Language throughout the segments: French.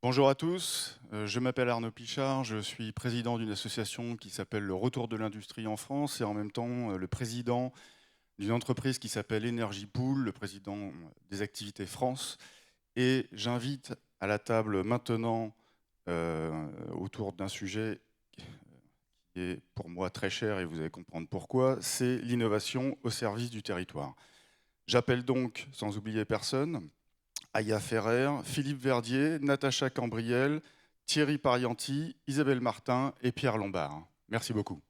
Bonjour à tous, je m'appelle Arnaud Pichard, je suis président d'une association qui s'appelle le Retour de l'Industrie en France et en même temps le président d'une entreprise qui s'appelle Energy Pool, le président des activités France. Et j'invite à la table maintenant autour d'un sujet qui est pour moi très cher et vous allez comprendre pourquoi, c'est l'innovation au service du territoire. J'appelle donc, sans oublier personne, Aya Ferrer, Philippe Verdier, Natacha Cambriel, Thierry Parianti, Isabelle Martin et Pierre Lombard. Merci beaucoup.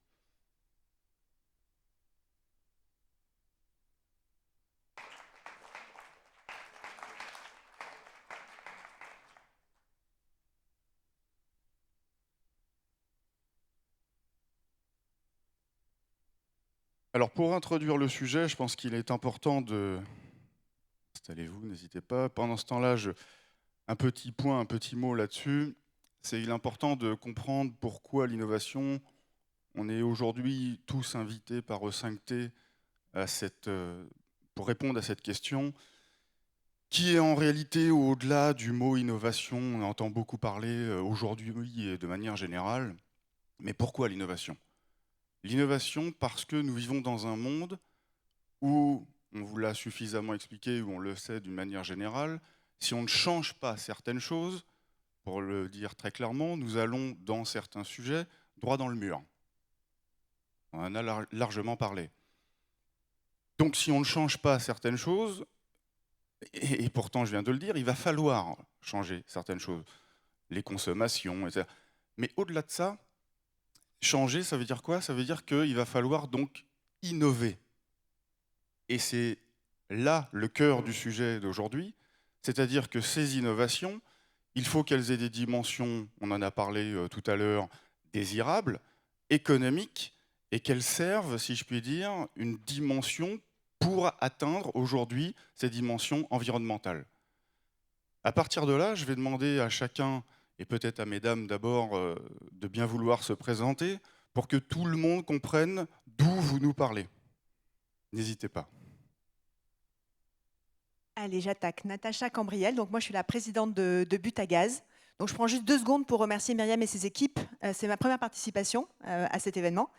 Alors pour introduire le sujet, je pense qu'il est important de... Installez-vous, n'hésitez pas. Pendant ce temps-là, un petit point, un petit mot là-dessus. C'est il est important de comprendre pourquoi l'innovation, on est aujourd'hui tous invités par E5T pour répondre à cette question, qui est en réalité au-delà du mot innovation. On entend beaucoup parler aujourd'hui et de manière générale. Mais pourquoi l'innovation? L'innovation parce que nous vivons dans un monde où, on vous l'a suffisamment expliqué, où on le sait d'une manière générale, si on ne change pas certaines choses, pour le dire très clairement, nous allons, dans certains sujets, droit dans le mur. On en a largement parlé. Donc si on ne change pas certaines choses, et pourtant je viens de le dire, il va falloir changer certaines choses, les consommations, etc. Mais au-delà de ça, changer, ça veut dire quoi? Ça veut dire qu'il va falloir donc innover. Et c'est là le cœur du sujet d'aujourd'hui, c'est-à-dire que ces innovations, il faut qu'elles aient des dimensions, on en a parlé tout à l'heure, désirables, économiques, et qu'elles servent, si je puis dire, une dimension pour atteindre aujourd'hui ces dimensions environnementales. À partir de là, je vais demander à chacun, et peut-être à mesdames d'abord, de bien vouloir se présenter pour que tout le monde comprenne d'où vous nous parlez. N'hésitez pas. Allez, j'attaque. Natacha Cambriel, donc moi je suis la présidente de But à Gaz. Donc je prends juste 2 secondes pour remercier Myriam et ses équipes. C'est ma première participation à cet événement.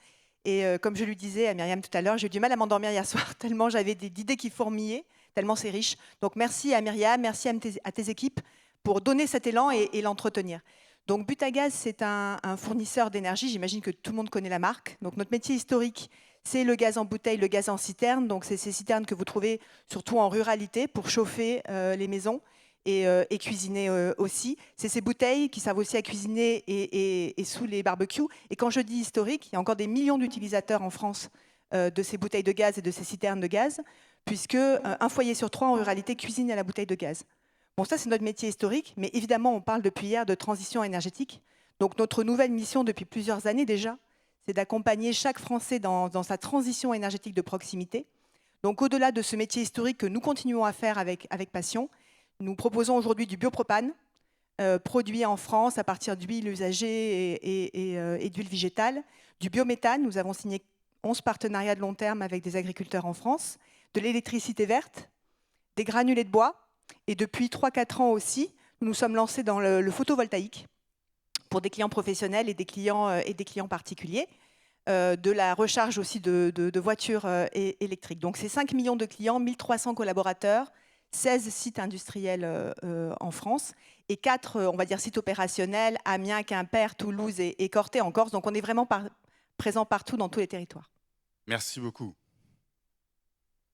Et comme je lui disais à Myriam tout à l'heure, j'ai eu du mal à m'endormir hier soir, tellement j'avais d'idées qui fourmillaient, tellement c'est riche. Donc merci à Myriam, merci à tes équipes pour donner cet élan et l'entretenir. Donc But à Gaz, c'est un fournisseur d'énergie, j'imagine que tout le monde connaît la marque. Donc notre métier historique, c'est le gaz en bouteille, le gaz en citerne. Donc c'est ces citernes que vous trouvez surtout en ruralité pour chauffer les maisons et cuisiner aussi. C'est ces bouteilles qui servent aussi à cuisiner et sous les barbecues. Et quand je dis historique, il y a encore des millions d'utilisateurs en France de ces bouteilles de gaz et de ces citernes de gaz, puisque un foyer sur 3 en ruralité cuisine à la bouteille de gaz. Bon, ça c'est notre métier historique, mais évidemment on parle depuis hier de transition énergétique. Donc notre nouvelle mission depuis plusieurs années déjà, c'est d'accompagner chaque Français dans sa transition énergétique de proximité. Donc au-delà de ce métier historique que nous continuons à faire avec passion, nous proposons aujourd'hui du biopropane, produit en France à partir d'huiles usagées et d'huiles végétales, du biométhane. Nous avons signé 11 partenariats de long terme avec des agriculteurs en France, de l'électricité verte, des granulés de bois, et depuis 3-4 ans aussi, nous nous sommes lancés dans le photovoltaïque pour des clients professionnels et des clients particuliers, de la recharge aussi de voitures électriques. Donc c'est 5 millions de clients, 1300 collaborateurs, 16 sites industriels en France et 4, on va dire, sites opérationnels, Amiens, Quimper, Toulouse et Corté en Corse. Donc on est vraiment présent partout dans tous les territoires. Merci beaucoup.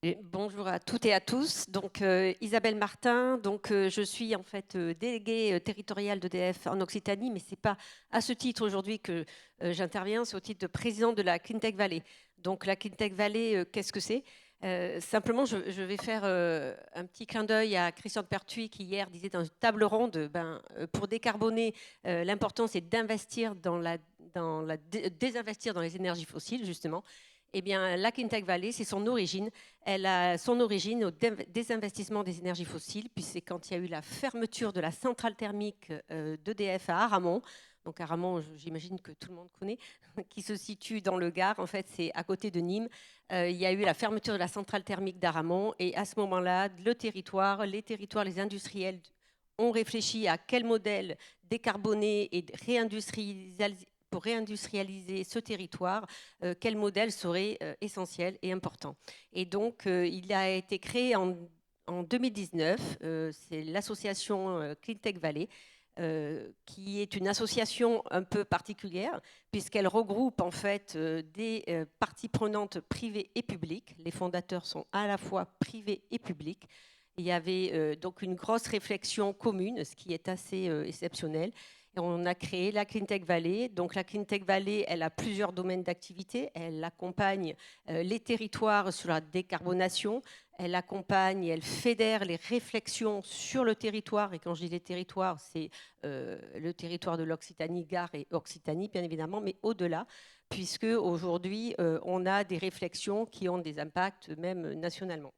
Et bonjour à toutes et à tous. Donc Isabelle Martin, je suis en fait déléguée territoriale d'EDF en Occitanie, mais c'est pas à ce titre aujourd'hui que j'interviens, c'est au titre de présidente de la Cleantech Valley. Donc la Cleantech Valley, qu'est-ce que c'est? Simplement, je vais faire un petit clin d'œil à Christian de Pertuis qui hier disait dans une table ronde, pour décarboner, l'important c'est d'investir désinvestir dans les énergies fossiles justement. Eh bien, la Cleantech Valley, c'est son origine. Elle a son origine au désinvestissement des énergies fossiles, puis c'est quand il y a eu la fermeture de la centrale thermique d'EDF à Aramon. Donc Aramon, j'imagine que tout le monde connaît, qui se situe dans le Gard. En fait, c'est à côté de Nîmes. Il y a eu la fermeture de la centrale thermique d'Aramon. Et à ce moment-là, les territoires, les industriels on réfléchit à quel modèle décarboné et pour réindustrialiser ce territoire, quel modèle serait essentiel et important. Et donc, il a été créé en 2019, c'est l'association Cleantech Valley, qui est une association un peu particulière, puisqu'elle regroupe en fait des parties prenantes privées et publiques. Les fondateurs sont à la fois privés et publics. Il y avait donc une grosse réflexion commune, ce qui est assez exceptionnel. Et on a créé la Cleantech Valley. Donc la Cleantech Valley, elle a plusieurs domaines d'activité. Elle accompagne les territoires sur la décarbonation. Elle accompagne et elle fédère les réflexions sur le territoire. Et quand je dis les territoires, c'est le territoire de l'Occitanie, Gard et Occitanie, bien évidemment, mais au-delà, puisque aujourd'hui, on a des réflexions qui ont des impacts même nationalement.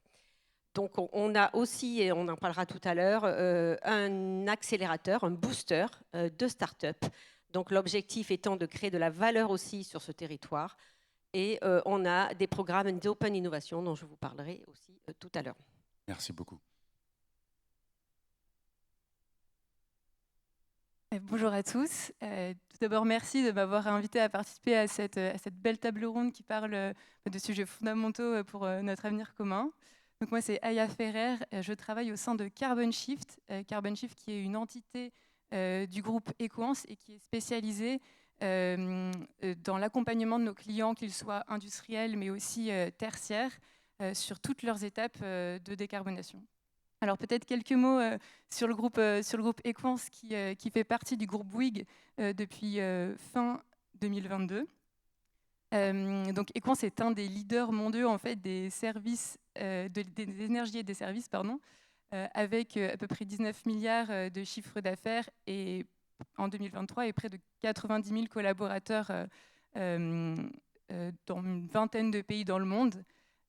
Donc, on a aussi, et on en parlera tout à l'heure, un accélérateur, un booster de start-up. Donc, l'objectif étant de créer de la valeur aussi sur ce territoire. Et on a des programmes d'open innovation dont je vous parlerai aussi tout à l'heure. Merci beaucoup. Bonjour à tous. Tout d'abord, merci de m'avoir invité à participer à cette belle table ronde qui parle de sujets fondamentaux pour notre avenir commun. Donc moi, c'est Aya Ferrer. Je travaille au sein de Carbon Shift. Carbon Shift qui est une entité du groupe Equance et qui est spécialisée dans l'accompagnement de nos clients, qu'ils soient industriels mais aussi tertiaires, sur toutes leurs étapes de décarbonation. Alors peut-être quelques mots sur le groupe Equance qui fait partie du groupe Bouygues depuis fin 2022. Donc Equance est un des leaders mondiaux en fait des services des énergies et des services avec à peu près 19 milliards de chiffre d'affaires et en 2023 et près de 90 000 collaborateurs dans une vingtaine de pays dans le monde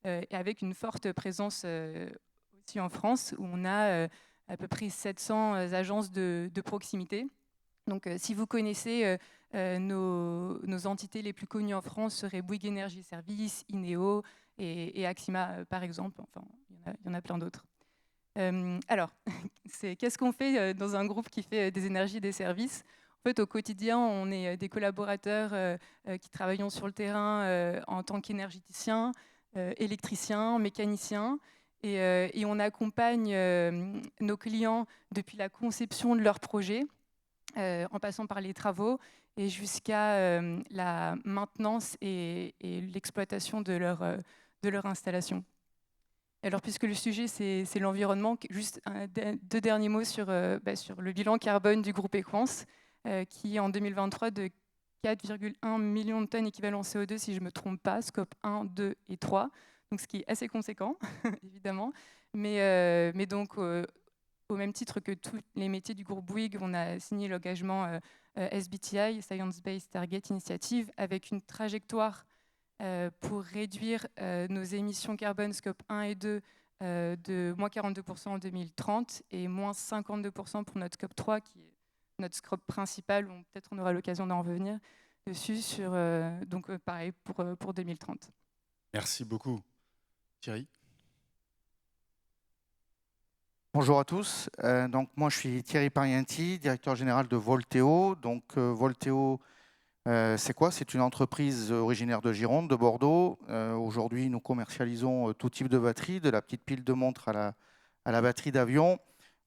et avec une forte présence aussi en France où on a à peu près 700 agences de proximité. Donc si vous connaissez nos entités les plus connues en France seraient Bouygues Énergie Services, Ineo et Axima par exemple. Enfin, il y en a plein d'autres. Alors, qu'est-ce qu'on fait dans un groupe qui fait des énergies et des services ? En fait, au quotidien, on est des collaborateurs qui travaillons sur le terrain en tant qu'énergéticiens, électriciens, mécaniciens. Et on accompagne nos clients depuis la conception de leurs projets, en passant par les travaux et jusqu'à la maintenance et l'exploitation de leur installation. Alors, puisque le sujet, c'est l'environnement, juste deux derniers mots sur le bilan carbone du groupe Equance, qui en 2023 de 4,1 millions de tonnes équivalent CO2, si je ne me trompe pas, scope 1, 2 et 3, donc ce qui est assez conséquent, évidemment. Mais donc, au même titre que tous les métiers du groupe Bouygues, on a signé l'engagement SBTI, Science Based Target Initiative, avec une trajectoire pour réduire nos émissions carbone scope 1 et 2 de moins 42% en 2030 et moins 52% pour notre scope 3, qui est notre scope principal, où peut-être on aura l'occasion d'en revenir dessus, donc pareil pour 2030. Merci beaucoup. Thierry ? Bonjour à tous. Donc moi je suis Thierry Parienti, directeur général de Volteo. Donc Volteo, c'est quoi ? C'est une entreprise originaire de Gironde, de Bordeaux. Aujourd'hui, nous commercialisons tout type de batterie, de la petite pile de montre à la batterie d'avion.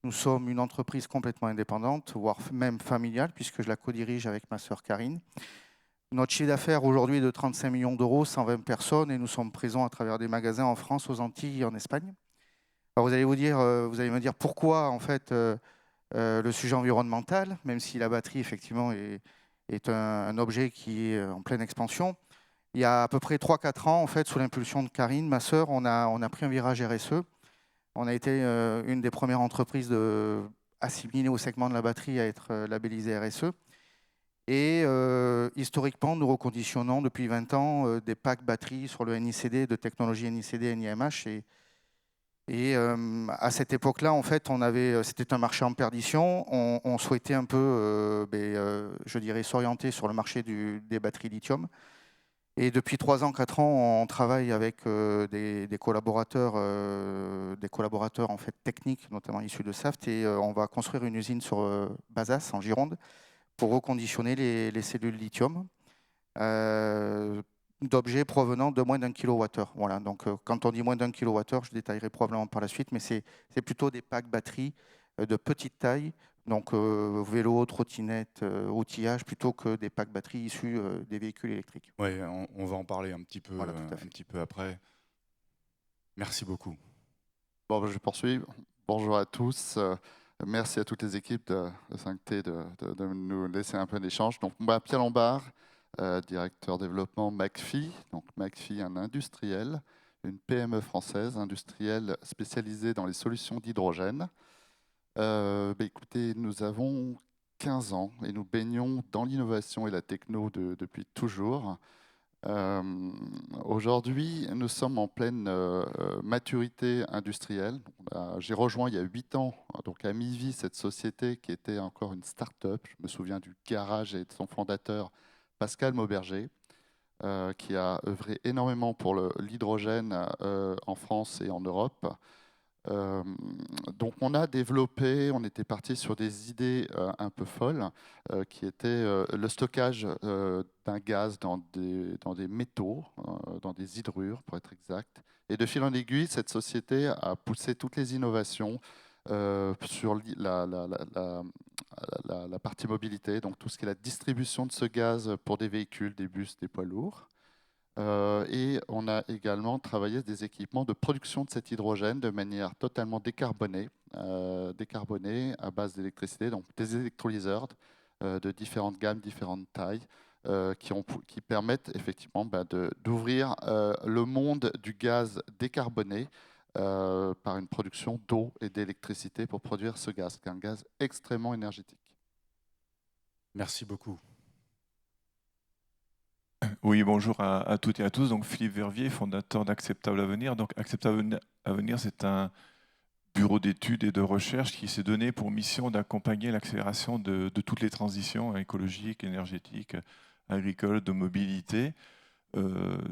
Nous sommes une entreprise complètement indépendante, voire même familiale, puisque je la co-dirige avec ma sœur Karine. Notre chiffre d'affaires aujourd'hui est de 35 millions d'euros, 120 personnes, et nous sommes présents à travers des magasins en France, aux Antilles et en Espagne. Alors vous allez me dire pourquoi en fait le sujet environnemental, même si la batterie effectivement est un objet qui est en pleine expansion. Il y a à peu près 3-4 ans, en fait, sous l'impulsion de Karine, ma sœur, on a pris un virage RSE. On a été une des premières entreprises assimilées au segment de la batterie à être labellisée RSE. Et historiquement, nous reconditionnons depuis 20 ans des packs batteries sur le NICD, de technologie NICD, NIMH. Et à cette époque-là, en fait, c'était un marché en perdition. On souhaitait un peu, je dirais, s'orienter sur le marché des batteries lithium. Et depuis 3 ans, 4 ans, on travaille avec des collaborateurs en fait, techniques, notamment issus de Saft, et on va construire une usine sur Bazas, en Gironde, pour reconditionner les cellules lithium d'objets provenant de moins d'1 kWh. Voilà, donc quand on dit moins d'1 kWh, je détaillerai probablement par la suite, mais c'est plutôt des packs batteries de petite taille, donc vélo, trottinette, outillage, plutôt que des packs batteries issus des véhicules électriques. Oui, on va en parler un petit peu, Voilà, tout à fait. un petit peu après. Merci beaucoup. Bon, je poursuis. Bonjour à tous. Merci à toutes les équipes de 5T de nous laisser un peu d'échange. Donc, moi, Pierre Lombard, directeur développement McPhy. Donc, McPhy, un industriel, une PME française, industrielle spécialisée dans les solutions d'hydrogène. Écoutez, nous avons 15 ans et nous baignons dans l'innovation et la techno depuis toujours. Aujourd'hui, nous sommes en pleine maturité industrielle. J'ai rejoint il y a 8 ans, donc à mi-vie, cette société qui était encore une start-up. Je me souviens du garage et de son fondateur, Pascal Mauberger, qui a œuvré énormément pour l'hydrogène en France et en Europe. Donc on a développé, on était parti sur des idées un peu folles, qui étaient le stockage d'un gaz dans des métaux, dans des hydrures pour être exact. Et de fil en aiguille, cette société a poussé toutes les innovations sur la partie mobilité, donc tout ce qui est la distribution de ce gaz pour des véhicules, des bus, des poids lourds. Et on a également travaillé des équipements de production de cet hydrogène de manière totalement décarbonée, à base d'électricité, donc des électrolyseurs de différentes gammes, différentes tailles, qui permettent effectivement d'ouvrir le monde du gaz décarboné par une production d'eau et d'électricité pour produire ce gaz, qui est un gaz extrêmement énergétique. Merci beaucoup. Oui, bonjour à toutes et à tous. Donc, Philippe Vervier, fondateur d'Acceptable Avenir. Donc, Acceptable Avenir, c'est un bureau d'études et de recherche qui s'est donné pour mission d'accompagner l'accélération de toutes les transitions écologiques, énergétiques, agricoles, de mobilité.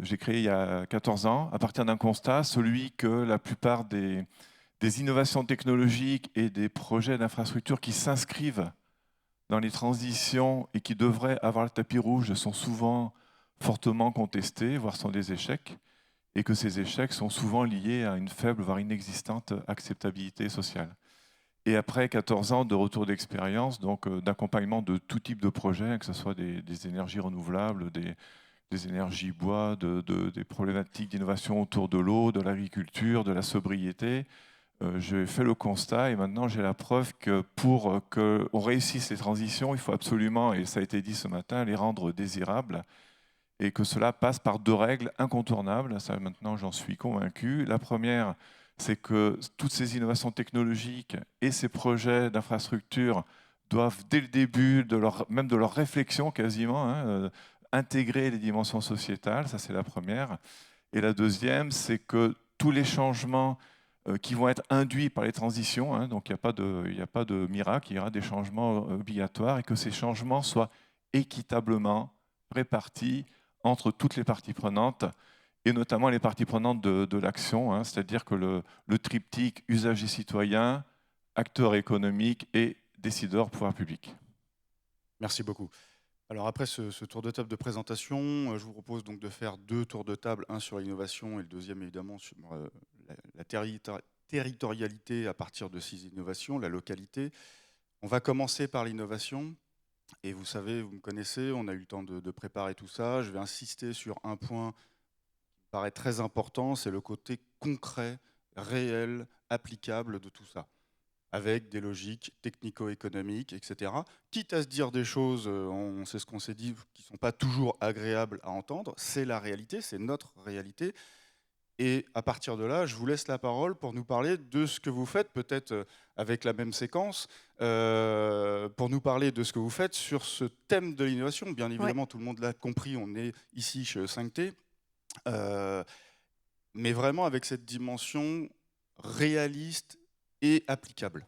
J'ai créé il y a 14 ans, à partir d'un constat, celui que la plupart des innovations technologiques et des projets d'infrastructures qui s'inscrivent dans les transitions et qui devraient avoir le tapis rouge sont souvent fortement contestés, voire sont des échecs, et que ces échecs sont souvent liés à une faible, voire inexistante acceptabilité sociale. Et après 14 ans de retour d'expérience, donc d'accompagnement de tout type de projets, que ce soit des énergies renouvelables, des énergies bois, des problématiques d'innovation autour de l'eau, de l'agriculture, de la sobriété, j'ai fait le constat et maintenant j'ai la preuve que pour qu'on réussisse les transitions, il faut absolument, et ça a été dit ce matin, les rendre désirables, et que cela passe par 2 règles incontournables. Ça, maintenant, j'en suis convaincu. La première, c'est que toutes ces innovations technologiques et ces projets d'infrastructure doivent, dès le début, même de leur réflexion quasiment, intégrer les dimensions sociétales. Ça, c'est la première. Et la deuxième, c'est que tous les changements qui vont être induits par les transitions, donc il n'y a pas de miracle, il y aura des changements obligatoires, et que ces changements soient équitablement répartis entre toutes les parties prenantes, et notamment les parties prenantes de l'action, c'est-à-dire que le triptyque usagers citoyens, acteurs économiques et décideurs pouvoir public. Merci beaucoup. Alors après ce tour de table de présentation, je vous propose donc de faire 2 tours de table, un sur l'innovation et le deuxième évidemment sur la territorialité à partir de ces innovations, la localité. On va commencer par l'innovation. Et vous savez, vous me connaissez, on a eu le temps de préparer tout ça. Je vais insister sur un point qui me paraît très important, c'est le côté concret, réel, applicable de tout ça, avec des logiques technico-économiques, etc. Quitte à se dire des choses, on sait ce qu'on s'est dit, qui ne sont pas toujours agréables à entendre, c'est la réalité, c'est notre réalité. Et à partir de là, je vous laisse la parole pour nous parler de ce que vous faites, peut-être avec la même séquence, pour nous parler de ce que vous faites sur ce thème de l'innovation. Bien évidemment, tout le monde l'a compris, on est ici chez 5T, mais vraiment avec cette dimension réaliste et applicable.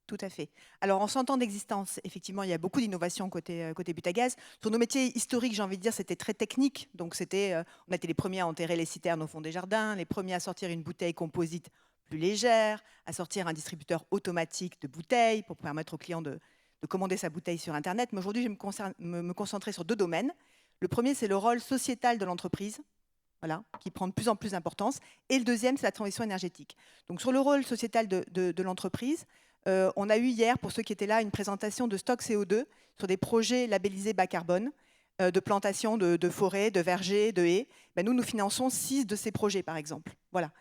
Tout à fait. Alors, en 100 ans d'existence, effectivement, il y a beaucoup d'innovations côté Butagaz. Sur nos métiers historiques, j'ai envie de dire, c'était très technique. Donc, on a été les premiers à enterrer les citernes au fond des jardins, les premiers à sortir une bouteille composite plus légère, à sortir un distributeur automatique de bouteilles pour permettre au client de commander sa bouteille sur Internet. Mais aujourd'hui, je vais me concentrer sur 2 domaines. Le premier, c'est le rôle sociétal de l'entreprise, voilà, qui prend de plus en plus d'importance. Et le deuxième, c'est la transition énergétique. Donc, sur le rôle sociétal de l'entreprise, on a eu hier, pour ceux qui étaient là, une présentation de stock CO2 sur des projets labellisés bas carbone, de plantation de forêts, de vergers, de haies. Ben, nous finançons 6 de ces projets, par exemple. Voilà.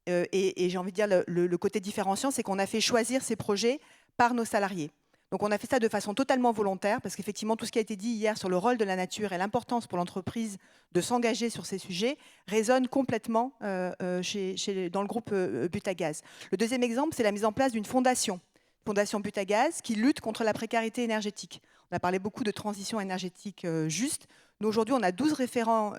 Et j'ai envie de dire, le côté différenciant, c'est qu'on a fait choisir ces projets par nos salariés. Donc on a fait ça de façon totalement volontaire, parce qu'effectivement, tout ce qui a été dit hier sur le rôle de la nature et l'importance pour l'entreprise de s'engager sur ces sujets résonne complètement dans le groupe Butagaz. Le deuxième exemple, c'est la mise en place d'une fondation Butagaz, qui lutte contre la précarité énergétique. On a parlé beaucoup de transition énergétique juste. Nous, aujourd'hui, on a 12 référents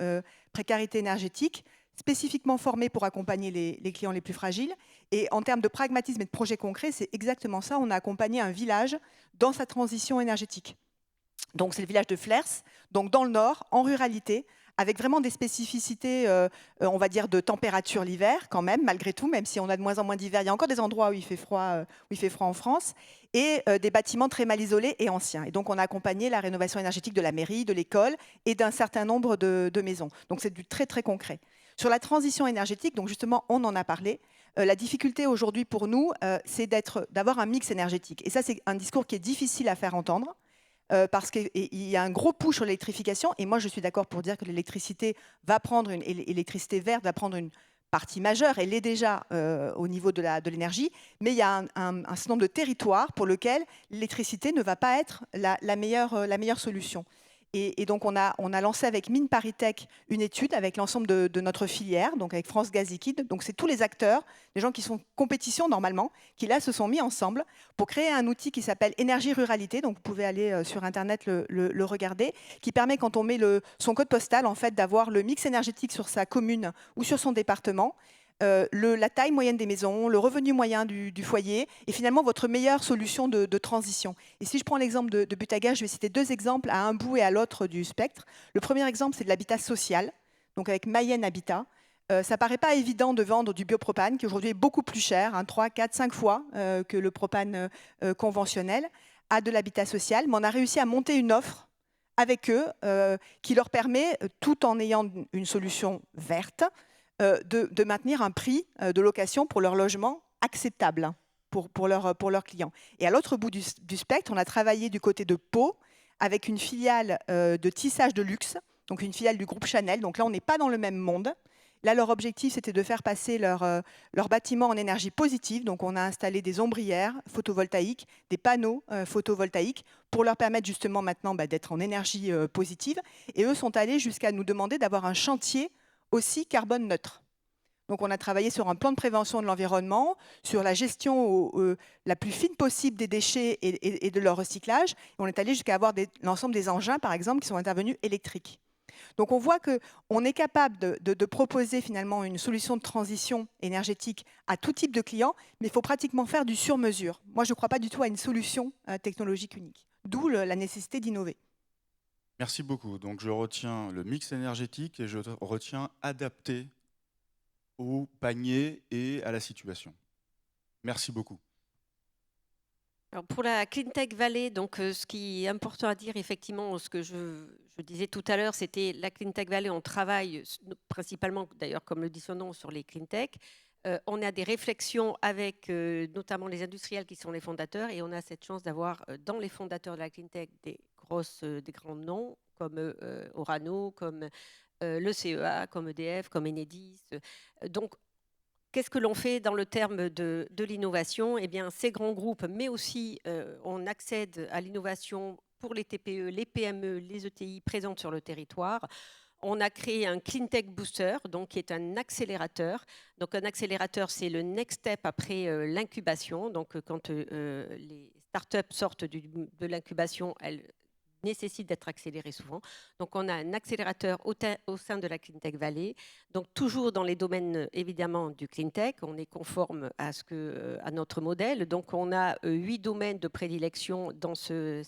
précarité énergétique, spécifiquement formés pour accompagner les clients les plus fragiles. Et en termes de pragmatisme et de projets concrets, c'est exactement ça. On a accompagné un village dans sa transition énergétique. Donc, c'est le village de Flers, donc dans le nord, en ruralité, avec vraiment des spécificités, on va dire, de température l'hiver, quand même, malgré tout, même si on a de moins en moins d'hiver. Il y a encore des endroits où il fait froid en France, et des bâtiments très mal isolés et anciens. Et donc, on a accompagné la rénovation énergétique de la mairie, de l'école et d'un certain nombre de maisons. Donc, c'est du très, très concret. Sur la transition énergétique, donc justement, on en a parlé. La difficulté aujourd'hui pour nous, c'est d'avoir un mix énergétique. Et ça, c'est un discours qui est difficile à faire entendre. Parce qu'il y a un gros push sur l'électrification, et moi je suis d'accord pour dire que l'électricité l'électricité verte va prendre une partie majeure, elle l'est déjà au niveau de l'énergie, mais il y a un certain nombre de territoires pour lesquels l'électricité ne va pas être la meilleure solution. Et donc on a lancé avec Mines ParisTech une étude avec l'ensemble de notre filière, donc avec France Gaz Liquide. Donc c'est tous les acteurs, les gens qui sont en compétition normalement, qui là se sont mis ensemble pour créer un outil qui s'appelle Énergie Ruralité. Donc vous pouvez aller sur Internet le regarder, qui permet, quand on met son code postal, en fait, d'avoir le mix énergétique sur sa commune ou sur son département, la taille moyenne des maisons, le revenu moyen du foyer, et finalement votre meilleure solution de transition. Et si je prends l'exemple de Butagaz, je vais citer 2 exemples à un bout et à l'autre du spectre. Le premier exemple, c'est de l'habitat social, donc avec Mayenne Habitat. Ça ne paraît pas évident de vendre du biopropane, qui aujourd'hui est beaucoup plus cher, 3, 4, 5 fois que le propane conventionnel, à de l'habitat social. Mais on a réussi à monter une offre avec eux qui leur permet, tout en ayant une solution verte, de maintenir un prix de location pour leur logement acceptable pour leurs clients. Et à l'autre bout du spectre, on a travaillé du côté de Pau avec une filiale de tissage de luxe, donc une filiale du groupe Chanel. Donc là, on n'est pas dans le même monde. Là, leur objectif, c'était de faire passer leur bâtiment en énergie positive. Donc, on a installé des ombrières photovoltaïques, des panneaux photovoltaïques pour leur permettre justement maintenant d'être en énergie positive. Et eux sont allés jusqu'à nous demander d'avoir un chantier aussi carbone neutre. Donc, on a travaillé sur un plan de prévention de l'environnement, sur la gestion la plus fine possible des déchets et de leur recyclage. Et on est allé jusqu'à avoir l'ensemble des engins, par exemple, qui sont intervenus électriques. Donc, on voit qu'on est capable de proposer finalement une solution de transition énergétique à tout type de clients, mais il faut pratiquement faire du sur-mesure. Moi, je ne crois pas du tout à une solution technologique unique, d'où la nécessité d'innover. Merci beaucoup. Donc, je retiens le mix énergétique et je retiens adapté au panier et à la situation. Merci beaucoup. Alors pour la Cleantech Valley, donc ce qui est important à dire, effectivement, ce que je disais tout à l'heure, c'était la Cleantech Valley, on travaille principalement, d'ailleurs, comme le dit son nom, sur les Cleantech. On a des réflexions avec notamment les industriels qui sont les fondateurs, et on a cette chance d'avoir dans les fondateurs de la Cleantech des grands noms comme Orano, comme le CEA, comme EDF, comme Enedis. Donc, qu'est-ce que l'on fait dans le terme de l'innovation? Eh bien, ces grands groupes, mais aussi on accède à l'innovation pour les TPE, les PME, les ETI présentes sur le territoire. On a créé un Cleantech Booster, donc, qui est un accélérateur. Donc, un accélérateur, c'est le next step après l'incubation. Donc, quand les startups sortent de l'incubation, elles nécessitent d'être accélérés souvent. Donc, on a un accélérateur au sein de la Cleantech Valley. Donc, toujours dans les domaines, évidemment, du Cleantech. On est conforme à notre modèle. Donc, on a 8 domaines de prédilection dans ce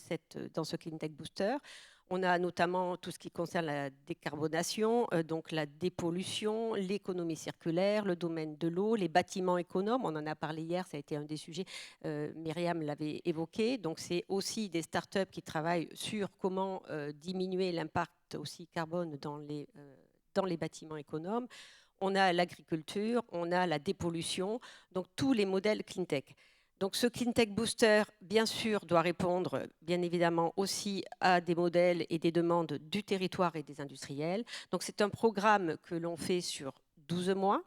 Cleantech Booster. On a notamment tout ce qui concerne la décarbonation, donc la dépollution, l'économie circulaire, le domaine de l'eau, les bâtiments économes. On en a parlé hier, ça a été un des sujets. Myriam l'avait évoqué. Donc, c'est aussi des startups qui travaillent sur comment diminuer l'impact aussi carbone dans les bâtiments économes. On a l'agriculture, on a la dépollution, donc tous les modèles Cleantech. Donc, ce Cleantech Booster, bien sûr, doit répondre, bien évidemment, aussi à des modèles et des demandes du territoire et des industriels. Donc, c'est un programme que l'on fait sur 12 mois.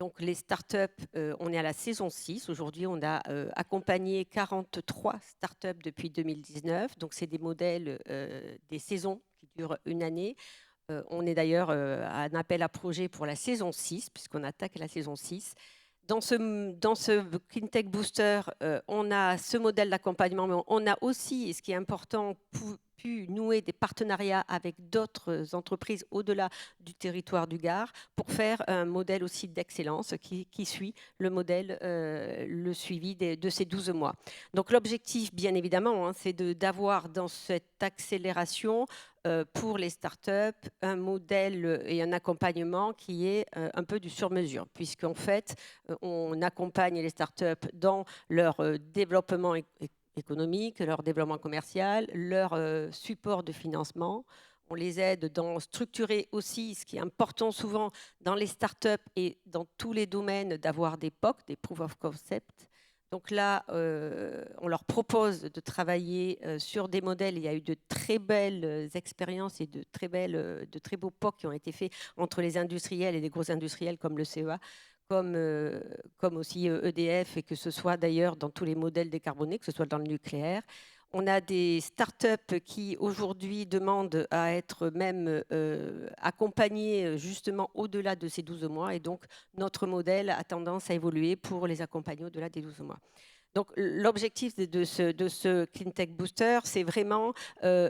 Donc, les startups, on est à la saison 6. Aujourd'hui, on a accompagné 43 startups depuis 2019. Donc, c'est des modèles, des saisons qui durent une année. On est d'ailleurs à un appel à projet pour la saison 6, puisqu'on attaque la saison 6. Dans ce Cleantech Booster, on a ce modèle d'accompagnement, mais on a aussi, et ce qui est important, pu nouer des partenariats avec d'autres entreprises au-delà du territoire du Gard pour faire un modèle aussi d'excellence qui suit le modèle, le suivi de ces 12 mois. Donc l'objectif, bien évidemment, c'est d'avoir dans cette accélération pour les startups un modèle et un accompagnement qui est un peu du sur-mesure, puisqu'en fait, on accompagne les startups dans leur développement économique, leur développement commercial, leur support de financement. On les aide dans structurer aussi, ce qui est important souvent dans les startups et dans tous les domaines, d'avoir des POC, des Proof of Concept. Donc là, on leur propose de travailler sur des modèles. Il y a eu de très belles expériences et de très beaux POC qui ont été faits entre les industriels et les gros industriels comme le CEA, comme aussi EDF, et que ce soit d'ailleurs dans tous les modèles décarbonés, que ce soit dans le nucléaire. On a des startups qui aujourd'hui demandent à être même accompagnées justement au-delà de ces 12 mois. Et donc, notre modèle a tendance à évoluer pour les accompagner au-delà des 12 mois. Donc, l'objectif de ce Cleantech Booster, c'est vraiment,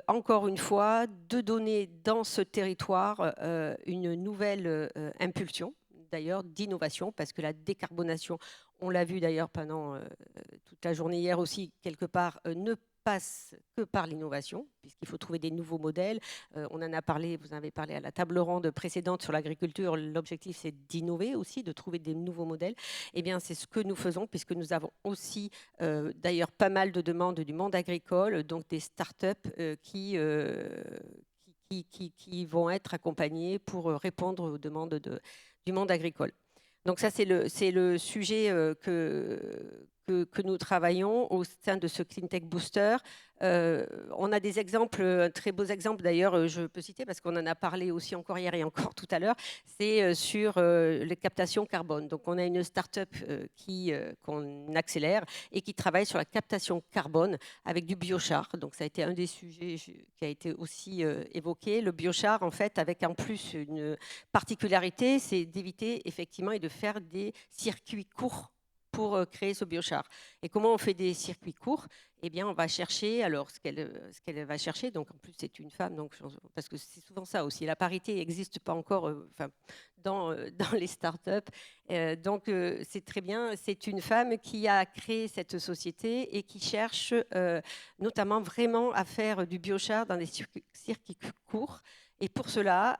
encore une fois, de donner dans ce territoire une nouvelle impulsion, d'ailleurs, d'innovation, parce que la décarbonation, on l'a vu d'ailleurs pendant toute la journée hier aussi, quelque part, ne passe que par l'innovation, puisqu'il faut trouver des nouveaux modèles. On en a parlé, vous en avez parlé à la table ronde précédente sur l'agriculture. L'objectif, c'est d'innover aussi, de trouver des nouveaux modèles. Eh bien, c'est ce que nous faisons, puisque nous avons aussi, d'ailleurs, pas mal de demandes du monde agricole, donc des startups qui vont être accompagnées pour répondre aux demandes du monde agricole. Donc ça, c'est le sujet que nous travaillons au sein de ce Cleantech Booster. On a des exemples, très beaux exemples d'ailleurs, je peux citer parce qu'on en a parlé aussi encore hier et encore tout à l'heure, c'est sur les captations carbone. Donc on a une start-up qu'on accélère et qui travaille sur la captation carbone avec du biochar. Donc ça a été un des sujets qui a été aussi évoqué. Le biochar, en fait, avec en plus une particularité, c'est d'éviter effectivement et de faire des circuits courts pour créer ce biochar. Et comment on fait des circuits courts? Eh bien, on va chercher, alors ce qu'elle va chercher, donc en plus c'est une femme, donc, parce que c'est souvent ça aussi, la parité n'existe pas encore dans les startups. Donc c'est très bien, c'est une femme qui a créé cette société et qui cherche notamment vraiment à faire du biochar dans des circuits courts. Et pour cela,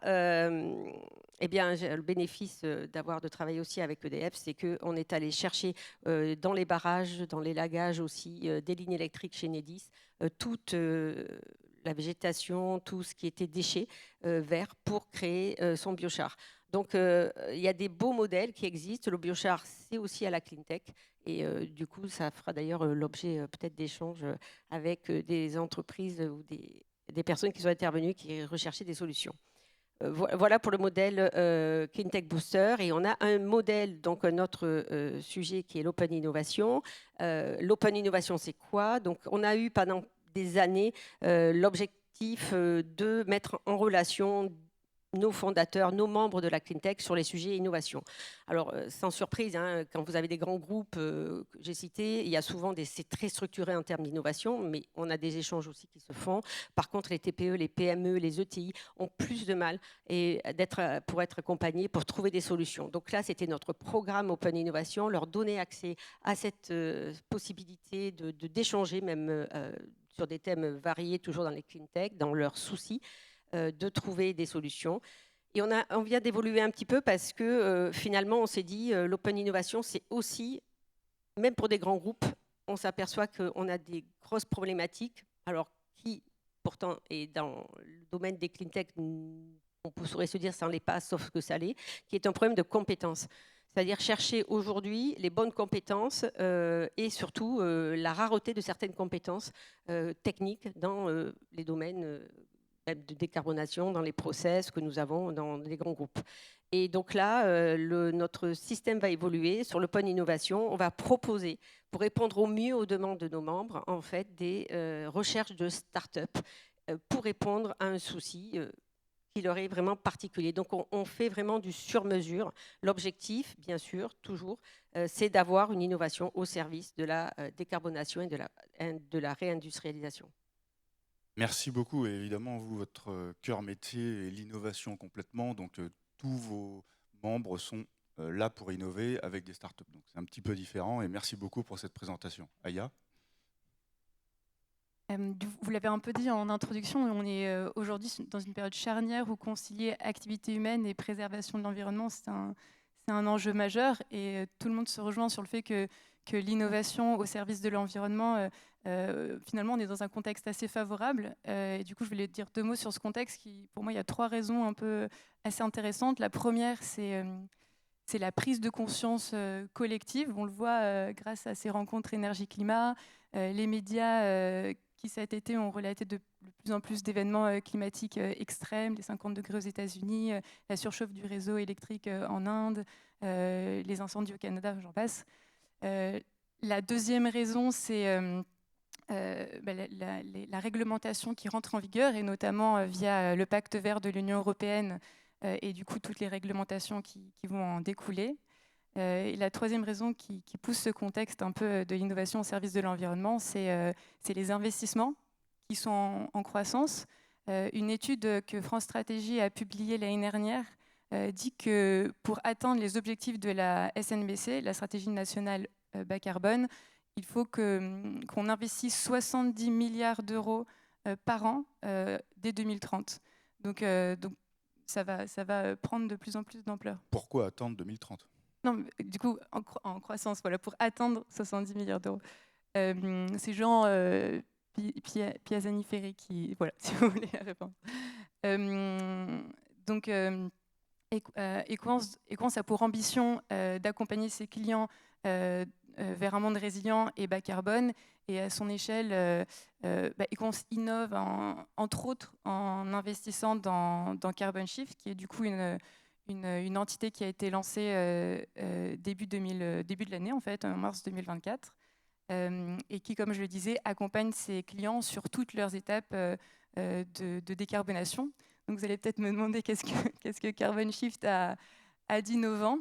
eh bien, le bénéfice de travailler aussi avec EDF, c'est qu'on est allé chercher dans les barrages, dans les lagages aussi, des lignes électriques chez Enedis, toute la végétation, tout ce qui était déchets verts pour créer son biochar. Donc, il y a des beaux modèles qui existent. Le biochar, c'est aussi à la Cleantech. Et du coup, ça fera d'ailleurs l'objet peut-être d'échanges avec des entreprises ou des personnes qui sont intervenues, qui recherchaient des solutions. Voilà pour le modèle Cleantech Booster. Et on a un modèle, donc un autre sujet qui est l'Open Innovation. L'Open Innovation, c'est quoi? Donc, on a eu pendant des années l'objectif de mettre en relation nos fondateurs, nos membres de la CleanTech sur les sujets innovation. Alors, sans surprise, hein, quand vous avez des grands groupes que j'ai cités, il y a souvent c'est très structuré en termes d'innovation, mais on a des échanges aussi qui se font. Par contre, les TPE, les PME, les ETI ont plus de mal pour être accompagnés, pour trouver des solutions. Donc là, c'était notre programme Open Innovation, leur donner accès à cette possibilité d'échanger même sur des thèmes variés, toujours dans les CleanTech, dans leurs soucis, de trouver des solutions. Et on vient d'évoluer un petit peu parce que finalement, on s'est dit, l'open innovation, c'est aussi, même pour des grands groupes, on s'aperçoit qu'on a des grosses problématiques, alors qui, pourtant, est dans le domaine des cleantech, on pourrait se dire ça ne l'est pas, sauf que ça l'est, qui est un problème de compétences. C'est-à-dire chercher aujourd'hui les bonnes compétences et surtout la rareté de certaines compétences techniques dans les domaines de décarbonation, dans les process que nous avons dans les grands groupes. Et donc là, notre système va évoluer. Sur l'open innovation, on va proposer, pour répondre au mieux aux demandes de nos membres, en fait, des recherches de start-up pour répondre à un souci qui leur est vraiment particulier. Donc on fait vraiment du sur-mesure. L'objectif, bien sûr, toujours, c'est d'avoir une innovation au service de la décarbonation et de la réindustrialisation. Merci beaucoup. Et évidemment, vous, votre cœur métier est l'innovation complètement. Donc, tous vos membres sont là pour innover avec des startups. Donc, c'est un petit peu différent. Et merci beaucoup pour cette présentation. Aya ? Vous l'avez un peu dit en introduction, on est aujourd'hui dans une période charnière où concilier activité humaine et préservation de l'environnement, c'est un enjeu majeur. Et tout le monde se rejoint sur le fait que l'innovation au service de l'environnement, finalement, on est dans un contexte assez favorable. Et du coup, je voulais dire 2 mots sur ce contexte. Pour moi, il y a 3 raisons un peu assez intéressantes. La première, c'est la prise de conscience collective. On le voit grâce à ces rencontres énergie-climat. Les médias qui cet été ont relaté de plus en plus d'événements climatiques extrêmes, les 50 degrés aux États-Unis, la surchauffe du réseau électrique en Inde, les incendies au Canada, j'en passe. La deuxième raison, c'est la réglementation qui rentre en vigueur, et notamment via le pacte vert de l'Union européenne et du coup toutes les réglementations qui vont en découler. Et la troisième raison qui pousse ce contexte un peu de l'innovation au service de l'environnement, c'est les investissements qui sont en croissance. Une étude que France Stratégie a publiée l'année dernière dit que pour atteindre les objectifs de la SNBC, la stratégie nationale bas carbone, il faut qu'on investisse 70 milliards d'euros par an dès 2030. Donc ça va prendre de plus en plus d'ampleur. Pourquoi attendre 2030 ? Non, du coup, en croissance, voilà, pour atteindre 70 milliards d'euros. C'est Jean Piazzani-Ferry qui... Voilà, si vous voulez la réponse. Donc, Equance a pour ambition d'accompagner ses clients vers un monde résilient et bas carbone. Et à son échelle, Equance innove, entre autres, en investissant dans Carbon Shift, qui est du coup une entité qui a été lancée début de l'année, en fait, en mars 2024, et qui, comme je le disais, accompagne ses clients sur toutes leurs étapes de décarbonation. Donc vous allez peut-être me demander qu'est-ce que Carbon Shift a d'innovant.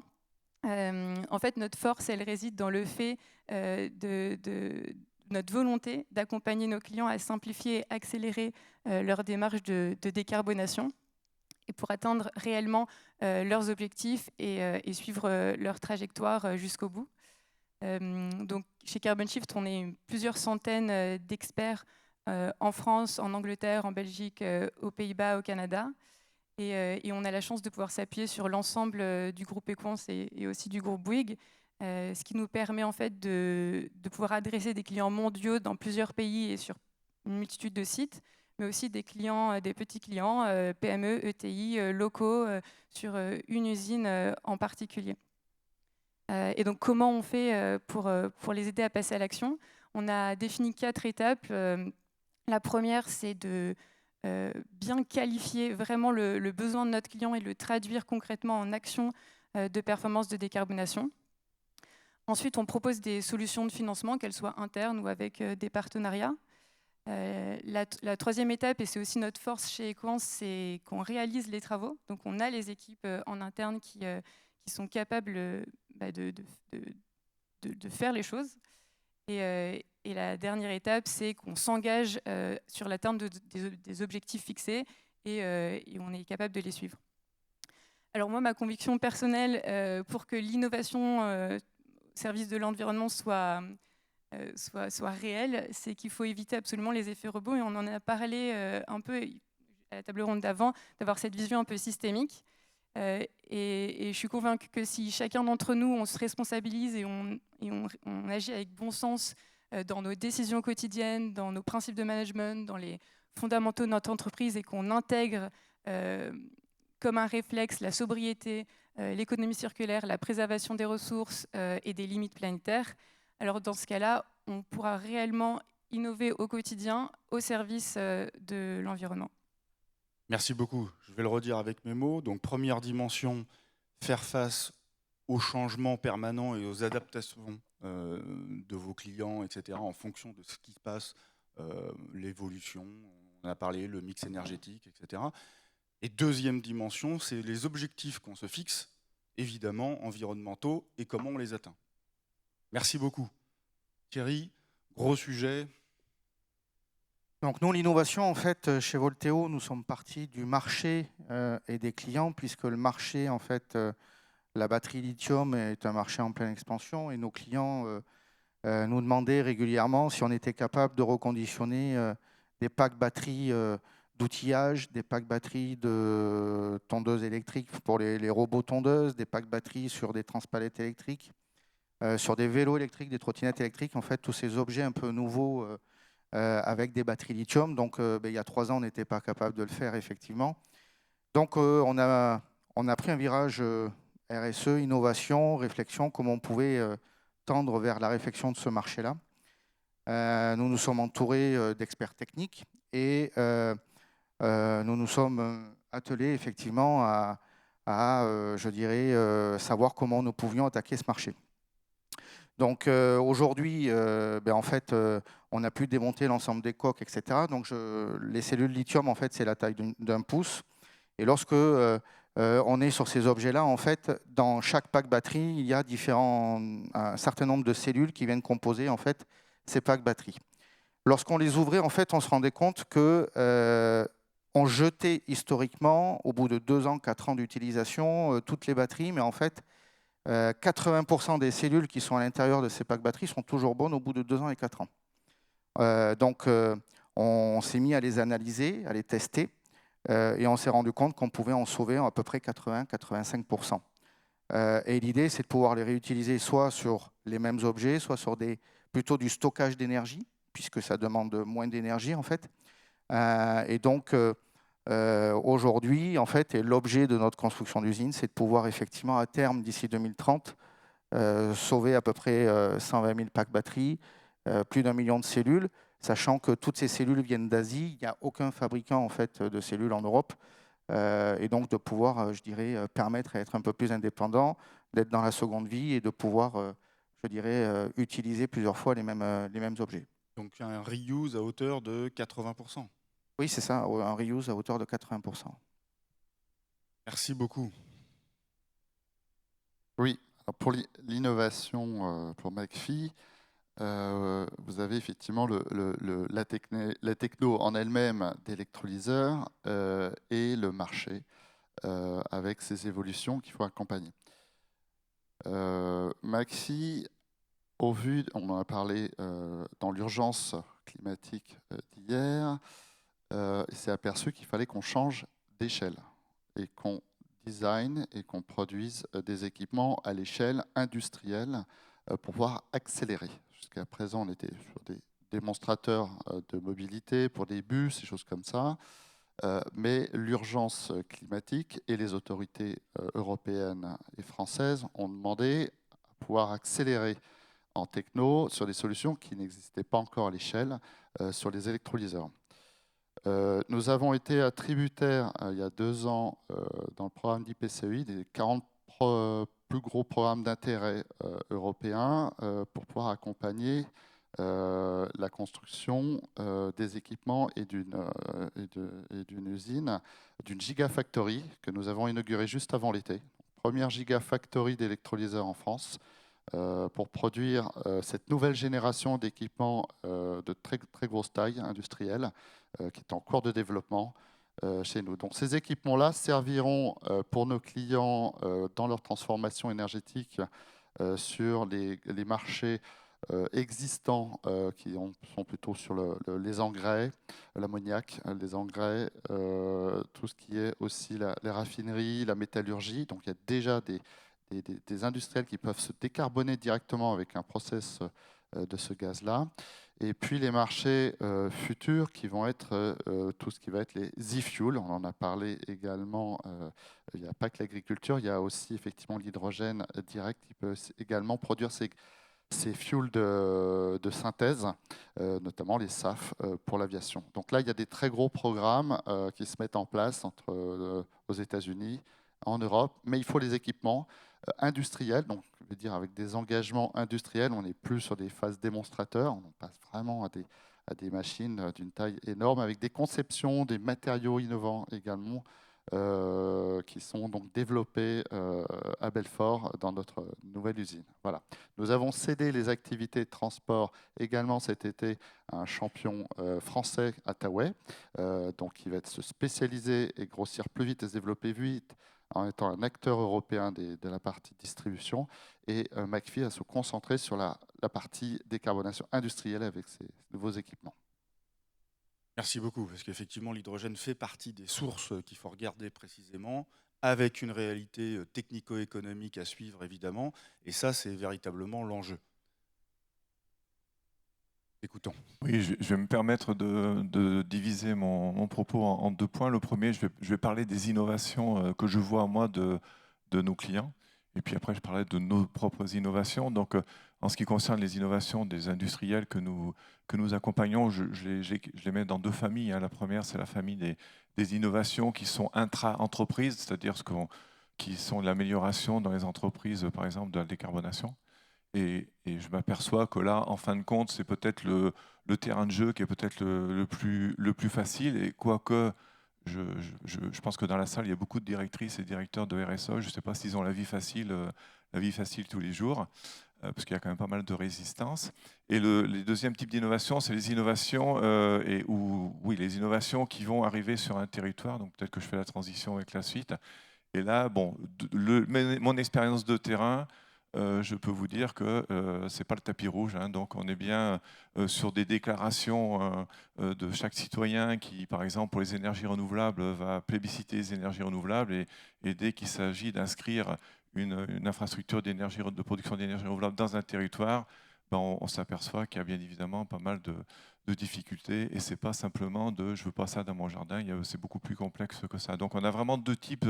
En fait, notre force, elle réside dans le fait de notre volonté d'accompagner nos clients à simplifier et accélérer leur démarche de décarbonation, et pour atteindre réellement leurs objectifs et suivre leur trajectoire jusqu'au bout. Donc, chez Carbon Shift, on est plusieurs centaines d'experts en France, en Angleterre, en Belgique, aux Pays-Bas, au Canada. Et on a la chance de pouvoir s'appuyer sur l'ensemble du groupe Equance et aussi du groupe Bouygues, ce qui nous permet en fait de pouvoir adresser des clients mondiaux dans plusieurs pays et sur une multitude de sites, mais aussi des petits clients, PME, ETI, locaux, sur une usine en particulier. Et donc, comment on fait pour les aider à passer à l'action ? On a défini 4 étapes. La première, c'est de bien qualifier vraiment le besoin de notre client et le traduire concrètement en action de performance de décarbonation. Ensuite, on propose des solutions de financement, qu'elles soient internes ou avec des partenariats. La troisième étape, et c'est aussi notre force chez Equance, c'est qu'on réalise les travaux. Donc on a les équipes en interne qui sont capables de faire les choses. Et la dernière étape, c'est qu'on s'engage sur l'atteinte des objectifs fixés et on est capable de les suivre. Alors moi, ma conviction personnelle, pour que l'innovation au service de l'environnement soit réelle, c'est qu'il faut éviter absolument les effets rebonds. Et on en a parlé un peu à la table ronde d'avant, d'avoir cette vision un peu systémique. Et je suis convaincue que si chacun d'entre nous, on se responsabilise et on agit avec bon sens dans nos décisions quotidiennes, dans nos principes de management, dans les fondamentaux de notre entreprise et qu'on intègre comme un réflexe la sobriété, l'économie circulaire, la préservation des ressources et des limites planétaires, alors dans ce cas-là, on pourra réellement innover au quotidien au service de l'environnement. Merci beaucoup. Je vais le redire avec mes mots. Donc, première dimension, faire face aux changements permanents et aux adaptations de vos clients, etc., en fonction de ce qui se passe, l'évolution, on a parlé, le mix énergétique, etc. Et deuxième dimension, c'est les objectifs qu'on se fixe, évidemment, environnementaux, et comment on les atteint. Merci beaucoup. Thierry, gros sujet. Donc nous, l'innovation, en fait, chez Volteo, nous sommes partis du marché et des clients, puisque le marché, en fait, la batterie lithium est un marché en pleine expansion, et nos clients nous demandaient régulièrement si on était capable de reconditionner des packs batteries d'outillage, des packs batteries de tondeuses électriques pour les robots tondeuses, des packs batteries sur des transpalettes électriques, sur des vélos électriques, des trottinettes électriques, en fait, tous ces objets un peu nouveaux avec des batteries lithium. Donc, il y a 3 ans, on n'était pas capable de le faire, effectivement. Donc, on a pris un virage RSE, innovation, réflexion, comment on pouvait tendre vers la réflexion de ce marché-là. Nous nous sommes entourés d'experts techniques et nous nous sommes attelés, effectivement, à je dirais, savoir comment nous pouvions attaquer ce marché. Donc aujourd'hui, en fait, on a pu démonter l'ensemble des coques, etc. Donc les cellules lithium, en fait, c'est la taille d'un pouce. Et lorsque on est sur ces objets-là, en fait, dans chaque pack batterie, il y a un certain nombre de cellules qui viennent composer, en fait, ces packs batteries. Lorsqu'on les ouvrait, en fait, on se rendait compte que on jetait historiquement, au bout de 2 ans, 4 ans d'utilisation, toutes les batteries, mais en fait, 80% des cellules qui sont à l'intérieur de ces packs batteries sont toujours bonnes au bout de 2 ans et 4 ans. Donc, on s'est mis à les analyser, à les tester, et on s'est rendu compte qu'on pouvait en sauver à peu près 80-85%. Et l'idée, c'est de pouvoir les réutiliser soit sur les mêmes objets, soit sur plutôt du stockage d'énergie, puisque ça demande moins d'énergie, en fait. Et donc, aujourd'hui, en fait, et l'objet de notre construction d'usine, c'est de pouvoir effectivement, à terme, d'ici 2030, sauver à peu près 120 000 packs batteries, plus d'1 million de cellules, sachant que toutes ces cellules viennent d'Asie. Il n'y a aucun fabricant, en fait, de cellules en Europe. Et donc de pouvoir, je dirais, permettre à être un peu plus indépendant, d'être dans la seconde vie et de pouvoir, je dirais, utiliser plusieurs fois les mêmes objets. Donc un reuse à hauteur de 80%. Oui, c'est ça, un reuse à hauteur de 80%. Merci beaucoup. Oui, alors pour l'innovation pour McPhy, vous avez effectivement la techno en elle-même d'électrolyseur et le marché avec ces évolutions qu'il faut accompagner. McPhy, au vu, on en a parlé dans l'urgence climatique d'hier, il s'est aperçu qu'il fallait qu'on change d'échelle et qu'on design et qu'on produise des équipements à l'échelle industrielle pour pouvoir accélérer. Jusqu'à présent, on était sur des démonstrateurs de mobilité pour des bus, des choses comme ça. Mais l'urgence climatique et les autorités européennes et françaises ont demandé à pouvoir accélérer en techno sur des solutions qui n'existaient pas encore à l'échelle sur les électrolyseurs. Nous avons été attributaires il y a 2 ans dans le programme d'IPCEI des 40 plus gros programmes d'intérêt européens pour pouvoir accompagner la construction des équipements et d'une usine, d'une gigafactory que nous avons inaugurée juste avant l'été. Première gigafactory d'électrolyseurs en France pour produire cette nouvelle génération d'équipements de très, très grosse taille industrielle qui est en cours de développement chez nous. Donc ces équipements-là serviront pour nos clients dans leur transformation énergétique sur les marchés existants qui sont plutôt sur les engrais, l'ammoniac, les engrais, tout ce qui est aussi les raffineries, la métallurgie. Donc il y a déjà des industriels qui peuvent se décarboner directement avec un process de ce gaz-là. Et puis les marchés futurs qui vont être tout ce qui va être les e-fuels. On en a parlé également. Il n'y a pas que l'agriculture, il y a aussi effectivement l'hydrogène direct qui peut également produire ces fuels de synthèse, notamment les SAF pour l'aviation. Donc là, il y a des très gros programmes qui se mettent en place aux États-Unis, en Europe, mais il faut les équipements industriels, donc je veux dire avec des engagements industriels, on n'est plus sur des phases démonstrateurs, on passe vraiment à des machines d'une taille énorme, avec des conceptions, des matériaux innovants également, qui sont donc développés à Belfort dans notre nouvelle usine. Voilà. Nous avons cédé les activités de transport également cet été à un champion français à Taouet, donc qui va se spécialiser et grossir plus vite et se développer vite en étant un acteur européen de la partie distribution. Et McPhy va se concentrer sur la partie décarbonation industrielle avec ses nouveaux équipements. Merci beaucoup, parce qu'effectivement, l'hydrogène fait partie des sources qu'il faut regarder précisément, avec une réalité technico-économique à suivre, évidemment, et ça, c'est véritablement l'enjeu. Écoutons. Oui, je vais me permettre de diviser mon propos en deux points. Le premier, je vais parler des innovations que je vois, moi, de nos clients. Et puis après, je parlerai de nos propres innovations. Donc, en ce qui concerne les innovations des industriels que nous accompagnons, je les mets dans deux familles. La première, c'est la famille des innovations qui sont intra-entreprises, c'est-à-dire qui sont l'amélioration dans les entreprises, par exemple, de la décarbonation. Et je m'aperçois que là, en fin de compte, c'est peut-être le terrain de jeu qui est peut-être le plus facile. Et quoique, je pense que dans la salle, il y a beaucoup de directrices et directeurs de RSE. Je ne sais pas s'ils ont la vie facile tous les jours, parce qu'il y a quand même pas mal de résistance. Et les deuxièmes types d'innovations, c'est les innovations, les innovations qui vont arriver sur un territoire. Donc peut-être que je fais la transition avec la suite. Et là, bon, mon expérience de terrain, je peux vous dire que ce n'est pas le tapis rouge. Donc on est bien sur des déclarations de chaque citoyen qui, par exemple, pour les énergies renouvelables, va plébisciter les énergies renouvelables. Et dès qu'il s'agit d'inscrire une infrastructure de production d'énergie renouvelable dans un territoire, on s'aperçoit qu'il y a bien évidemment pas mal de difficultés. Et ce n'est pas simplement je ne veux pas ça dans mon jardin, c'est beaucoup plus complexe que ça. Donc on a vraiment deux types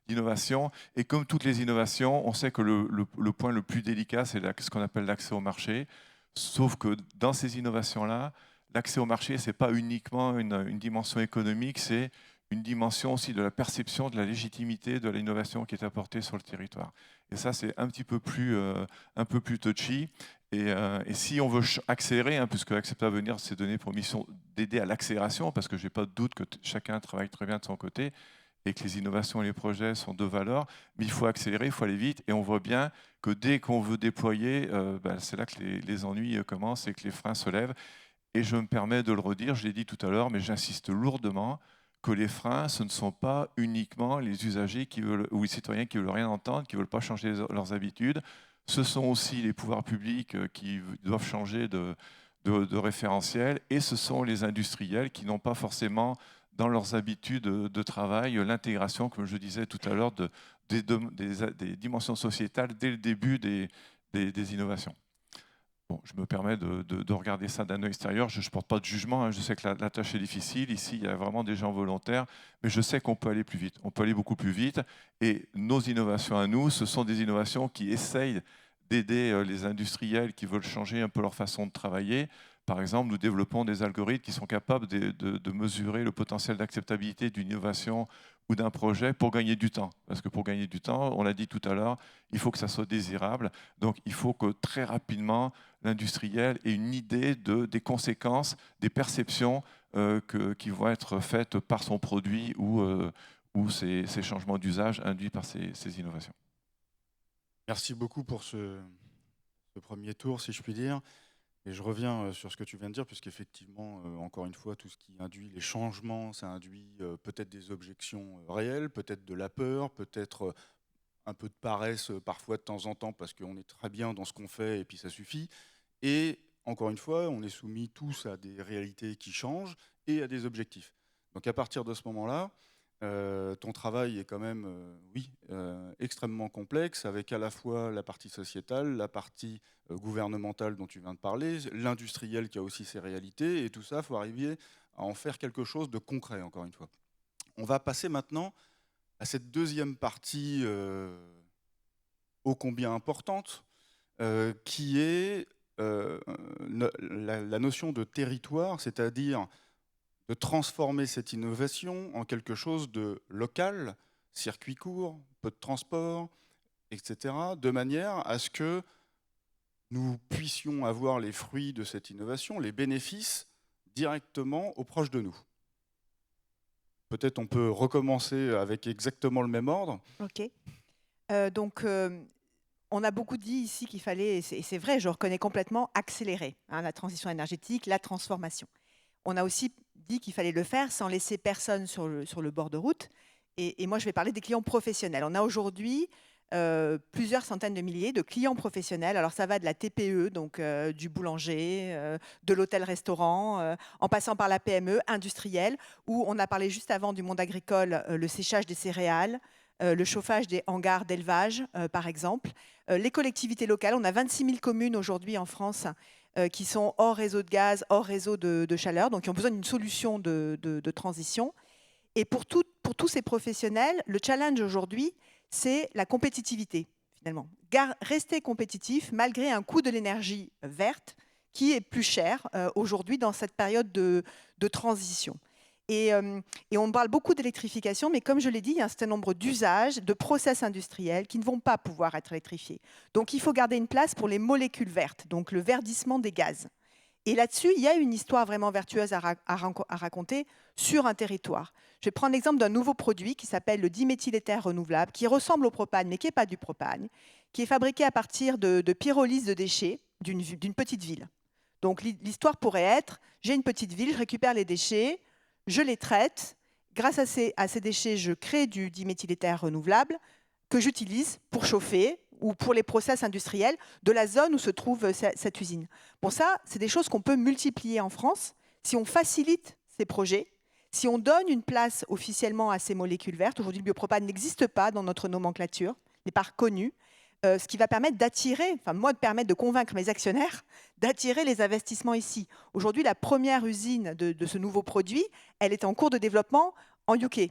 d'innovations. Et comme toutes les innovations, on sait que le point le plus délicat, c'est ce qu'on appelle l'accès au marché. Sauf que dans ces innovations-là, l'accès au marché, ce n'est pas uniquement une dimension économique, c'est une dimension aussi de la perception de la légitimité de l'innovation qui est apportée sur le territoire. Et ça, c'est un peu plus touchy. Et si on veut accélérer, puisque Acceptable Avenir s'est donné pour mission d'aider à l'accélération, parce que je n'ai pas de doute que chacun travaille très bien de son côté et que les innovations et les projets sont de valeur, mais il faut accélérer, il faut aller vite. Et on voit bien que dès qu'on veut déployer, c'est là que les ennuis commencent et que les freins se lèvent. Et je me permets de le redire, je l'ai dit tout à l'heure, mais j'insiste lourdement, que les freins, ce ne sont pas uniquement les usagers ou les citoyens qui ne veulent rien entendre, qui ne veulent pas changer leurs habitudes. Ce sont aussi les pouvoirs publics qui doivent changer de référentiel, et ce sont les industriels qui n'ont pas forcément dans leurs habitudes de travail l'intégration, comme je disais tout à l'heure, des dimensions sociétales dès le début des innovations. Bon, je me permets de regarder ça d'un œil extérieur. Je ne porte pas de jugement. Je sais que la tâche est difficile. Ici, il y a vraiment des gens volontaires. Mais je sais qu'on peut aller plus vite. On peut aller beaucoup plus vite. Et nos innovations à nous, ce sont des innovations qui essayent d'aider les industriels qui veulent changer un peu leur façon de travailler Par exemple, nous développons des algorithmes qui sont capables de mesurer le potentiel d'acceptabilité d'une innovation ou d'un projet pour gagner du temps. Parce que pour gagner du temps, on l'a dit tout à l'heure, il faut que ça soit désirable. Donc il faut que très rapidement, l'industriel ait une idée des conséquences, des perceptions qui vont être faites par son produit ou ces changements d'usage induits par ces innovations. Merci beaucoup pour ce premier tour, si je puis dire. Et je reviens sur ce que tu viens de dire, puisqu'effectivement, encore une fois, tout ce qui induit les changements, ça induit peut-être des objections réelles, peut-être de la peur, peut-être un peu de paresse parfois de temps en temps, parce qu'on est très bien dans ce qu'on fait et puis ça suffit. Et encore une fois, on est soumis tous à des réalités qui changent et à des objectifs. Donc à partir de ce moment-là, ton travail est quand même, extrêmement complexe, avec à la fois la partie sociétale, la partie gouvernementale dont tu viens de parler, l'industriel qui a aussi ses réalités, et tout ça, il faut arriver à en faire quelque chose de concret, encore une fois. On va passer maintenant à cette deuxième partie ô combien importante, qui est la notion de territoire, c'est-à-dire de transformer cette innovation en quelque chose de local, circuit court, peu de transport, etc., de manière à ce que nous puissions avoir les fruits de cette innovation, les bénéfices, directement aux proches de nous. Peut-être on peut recommencer avec exactement le même ordre. Ok. On a beaucoup dit ici qu'il fallait, et c'est vrai, je reconnais complètement, accélérer la transition énergétique, la transformation. On a aussi dit qu'il fallait le faire sans laisser personne sur le bord de route. Et moi, je vais parler des clients professionnels. On a aujourd'hui plusieurs centaines de milliers de clients professionnels. Alors, ça va de la TPE, donc du boulanger, de l'hôtel-restaurant, en passant par la PME industrielle, où on a parlé juste avant du monde agricole, le séchage des céréales, le chauffage des hangars d'élevage, par exemple. Les collectivités locales, on a 26 000 communes aujourd'hui en France qui sont hors réseau de gaz, hors réseau de chaleur, donc qui ont besoin d'une solution de transition. Et pour tous ces professionnels, le challenge aujourd'hui, c'est la compétitivité, finalement. Rester compétitif malgré un coût de l'énergie verte qui est plus cher aujourd'hui dans cette période de transition. Et on parle beaucoup d'électrification, mais comme je l'ai dit, il y a un certain nombre d'usages, de process industriels qui ne vont pas pouvoir être électrifiés. Donc il faut garder une place pour les molécules vertes, donc le verdissement des gaz. Et là-dessus, il y a une histoire vraiment vertueuse à raconter sur un territoire. Je vais prendre l'exemple d'un nouveau produit qui s'appelle le diméthyléther renouvelable, qui ressemble au propane, mais qui n'est pas du propane, qui est fabriqué à partir de pyrolyse de déchets d'une petite ville. Donc l'histoire pourrait être, j'ai une petite ville, je récupère les déchets, je les traite, grâce à ces déchets, je crée du diméthyléther renouvelable que j'utilise pour chauffer ou pour les process industriels de la zone où se trouve cette usine. Bon, ça, c'est des choses qu'on peut multiplier en France si on facilite ces projets, si on donne une place officiellement à ces molécules vertes. Aujourd'hui, le biopropane n'existe pas dans notre nomenclature, n'est pas reconnu, ce qui va permettre d'attirer, enfin moi, de permettre de convaincre mes actionnaires d'attirer les investissements ici. Aujourd'hui, la première usine de ce nouveau produit, elle est en cours de développement en UK.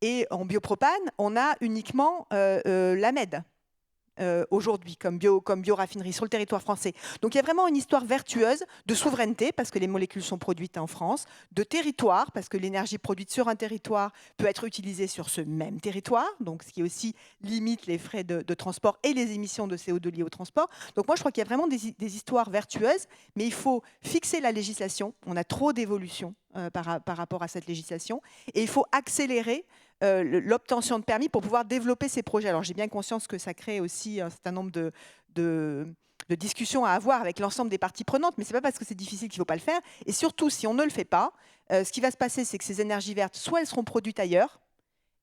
Et en biopropane, on a uniquement la MED aujourd'hui comme bioraffinerie sur le territoire français. Donc il y a vraiment une histoire vertueuse de souveraineté parce que les molécules sont produites en France, de territoire parce que l'énergie produite sur un territoire peut être utilisée sur ce même territoire, donc ce qui aussi limite les frais de transport et les émissions de CO2 liées au transport. Donc moi je crois qu'il y a vraiment des histoires vertueuses, mais il faut fixer la législation. On a trop d'évolution par rapport à cette législation et il faut accélérer l'obtention de permis pour pouvoir développer ces projets. Alors j'ai bien conscience que ça crée aussi un certain nombre de discussions à avoir avec l'ensemble des parties prenantes, mais ce n'est pas parce que c'est difficile qu'il ne faut pas le faire. Et surtout, si on ne le fait pas, ce qui va se passer, c'est que ces énergies vertes, soit elles seront produites ailleurs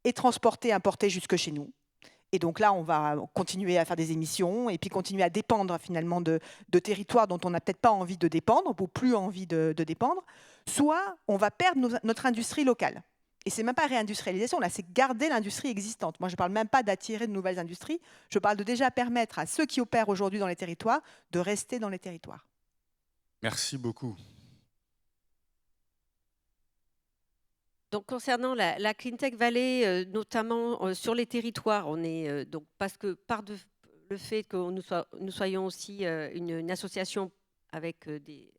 et transportées, importées jusque chez nous. Et donc là, on va continuer à faire des émissions et puis continuer à dépendre finalement de territoires dont on n'a peut-être pas envie de dépendre ou plus envie de dépendre. Soit on va perdre notre industrie locale. Et ce n'est même pas réindustrialisation, là, c'est garder l'industrie existante. Moi, je ne parle même pas d'attirer de nouvelles industries, je parle de déjà permettre à ceux qui opèrent aujourd'hui dans les territoires de rester dans les territoires. Merci beaucoup. Donc, concernant la Cleantech Valley, notamment sur les territoires, on est donc parce que le fait que nous soyons aussi une association avec des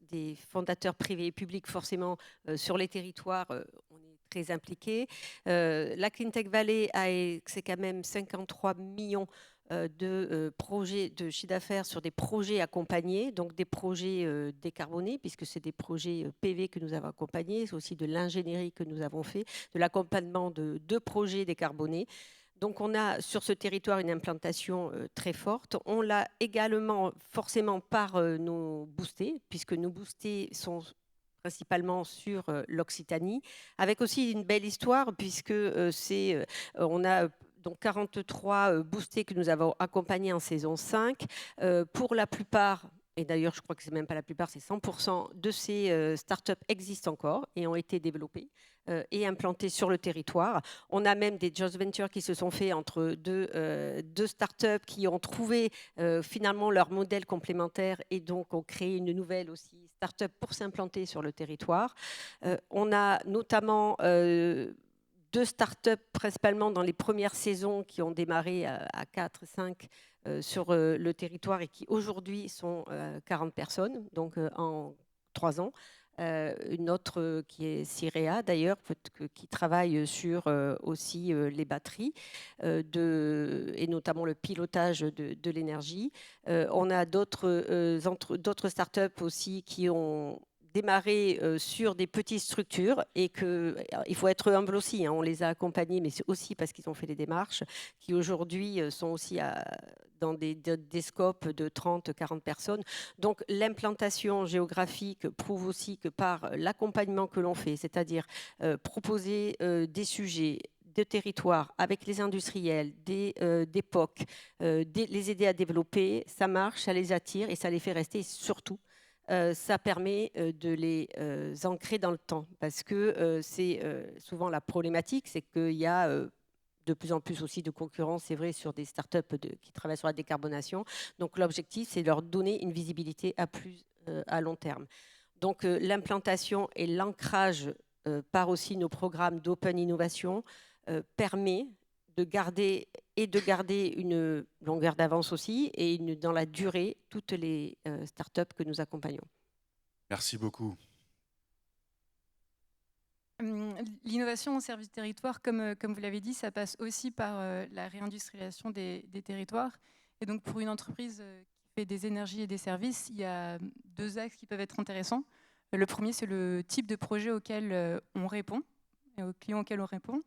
des fondateurs privés et publics, forcément, sur les territoires, on est très impliqués. La Cleantech Valley, c'est quand même 53 millions de projets de chiffre d'affaires sur des projets accompagnés, donc des projets décarbonés, puisque c'est des projets PV que nous avons accompagnés, c'est aussi de l'ingénierie que nous avons fait, de l'accompagnement de 2 projets décarbonés. Donc on a sur ce territoire une implantation très forte. On l'a également forcément par nos boostés, puisque nos boostés sont principalement sur l'Occitanie, avec aussi une belle histoire, puisque on a donc 43 boostés que nous avons accompagnés en saison 5. Pour la plupart, et d'ailleurs je crois que c'est même pas la plupart, c'est 100% de ces startups existent encore et ont été développées et implantées sur le territoire. On a même des joint ventures qui se sont faits entre deux startups qui ont trouvé finalement leur modèle complémentaire et donc ont créé une nouvelle aussi startup pour s'implanter sur le territoire. On a notamment 2 startups principalement dans les premières saisons qui ont démarré à 4, 5 sur le territoire et qui aujourd'hui sont 40 personnes, donc en 3 ans. Une autre qui est Cirea d'ailleurs, qui travaille sur aussi les batteries et notamment le pilotage de l'énergie. On a d'autres startups aussi qui ont démarré sur des petites structures et il faut être humble aussi, hein, on les a accompagnés, mais c'est aussi parce qu'ils ont fait les démarches, qui aujourd'hui sont aussi dans des scopes de 30, 40 personnes. Donc l'implantation géographique prouve aussi que par l'accompagnement que l'on fait, c'est-à-dire proposer des sujets de territoire avec les industriels, des POC, les aider à développer, ça marche, ça les attire et ça les fait rester, et surtout ça permet de les ancrer dans le temps, parce que c'est souvent la problématique, c'est qu'il y a de plus en plus aussi de concurrence, c'est vrai, sur des startups qui travaillent sur la décarbonation. Donc l'objectif, c'est de leur donner une visibilité à long terme. Donc l'implantation et l'ancrage par aussi nos programmes d'open innovation permet de garder une longueur d'avance aussi et dans la durée toutes les startups que nous accompagnons. Merci beaucoup. L'innovation au service du territoire, comme vous l'avez dit, ça passe aussi par la réindustrialisation des territoires. Et donc pour une entreprise qui fait des énergies et des services, il y a 2 axes qui peuvent être intéressants. Le premier, c'est le type de projet auquel on répond, et aux clients auxquels on répond.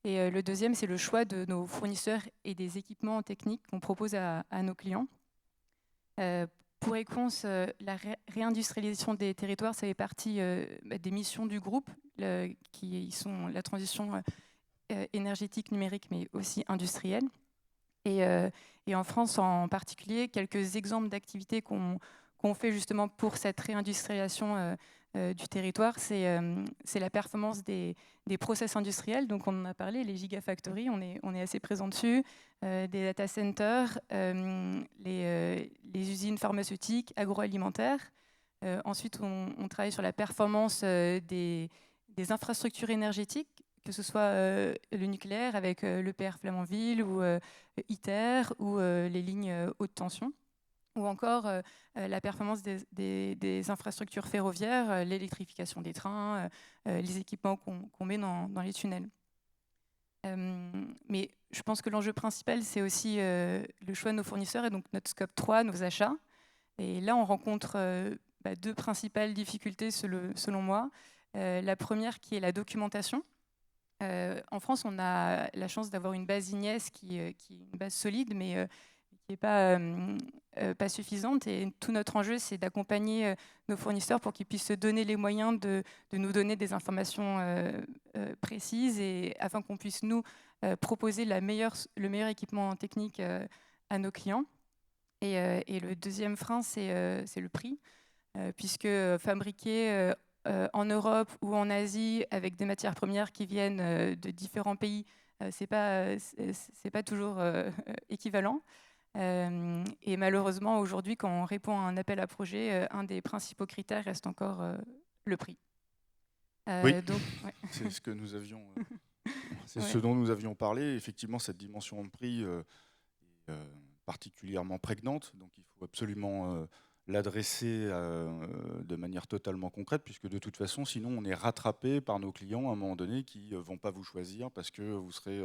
Et le deuxième, c'est le choix de nos fournisseurs et des équipements techniques qu'on propose à nos clients. Pour Equans, la réindustrialisation des territoires, ça fait partie des missions du groupe, qui sont la transition énergétique, numérique, mais aussi industrielle. Et en France en particulier, quelques exemples d'activités qu'on fait justement pour cette réindustrialisation du territoire, c'est la performance des process industriels. Donc on en a parlé, les gigafactories, on est assez présent dessus, des data centers, les usines pharmaceutiques, agroalimentaires. Ensuite, on travaille sur la performance des infrastructures énergétiques, que ce soit le nucléaire avec l'EPR Flamanville ou ITER ou les lignes haute tension, ou encore la performance des infrastructures ferroviaires, l'électrification des trains, les équipements qu'on met dans les tunnels. Mais je pense que l'enjeu principal, c'est aussi le choix de nos fournisseurs et donc notre scope 3, nos achats. Et là, on rencontre 2 principales difficultés selon moi. La première qui est la documentation. En France, on a la chance d'avoir une base IGNES qui est une base solide, mais qui n'est pas suffisante. Et tout notre enjeu, c'est d'accompagner nos fournisseurs pour qu'ils puissent se donner les moyens de nous donner des informations précises et afin qu'on puisse nous proposer le meilleur équipement technique à nos clients. Et le deuxième frein, c'est le prix, puisque fabriquer en Europe ou en Asie avec des matières premières qui viennent de différents pays, c'est pas toujours équivalent. Et malheureusement, aujourd'hui, quand on répond à un appel à projet, un des principaux critères reste encore le prix. Oui, donc, ouais. c'est ce que nous avions, c'est ce dont nous avions parlé. Effectivement, cette dimension de prix est particulièrement prégnante, donc il faut absolument l'adresser de manière totalement concrète, puisque de toute façon, sinon, on est rattrapé par nos clients à un moment donné qui ne vont pas vous choisir parce que vous serez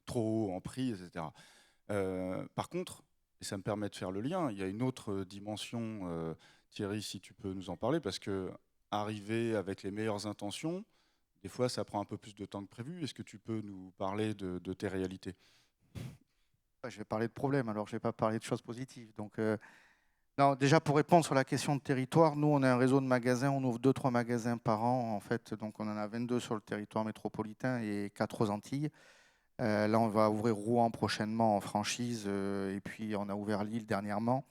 trop haut en prix, etc. Par contre, et ça me permet de faire le lien, il y a une autre dimension, Thierry, si tu peux nous en parler, parce que arriver avec les meilleures intentions, des fois, ça prend un peu plus de temps que prévu. Est-ce que tu peux nous parler de tes réalités? Je vais parler de problèmes, alors je ne vais pas parler de choses positives. Donc, non, déjà, pour répondre sur la question de territoire, nous, on a un réseau de magasins, on ouvre 2-3 magasins par an, en fait. Donc, on en a 22 sur le territoire métropolitain et 4 aux Antilles. Là, on va ouvrir Rouen prochainement en franchise, et puis on a ouvert Lille dernièrement.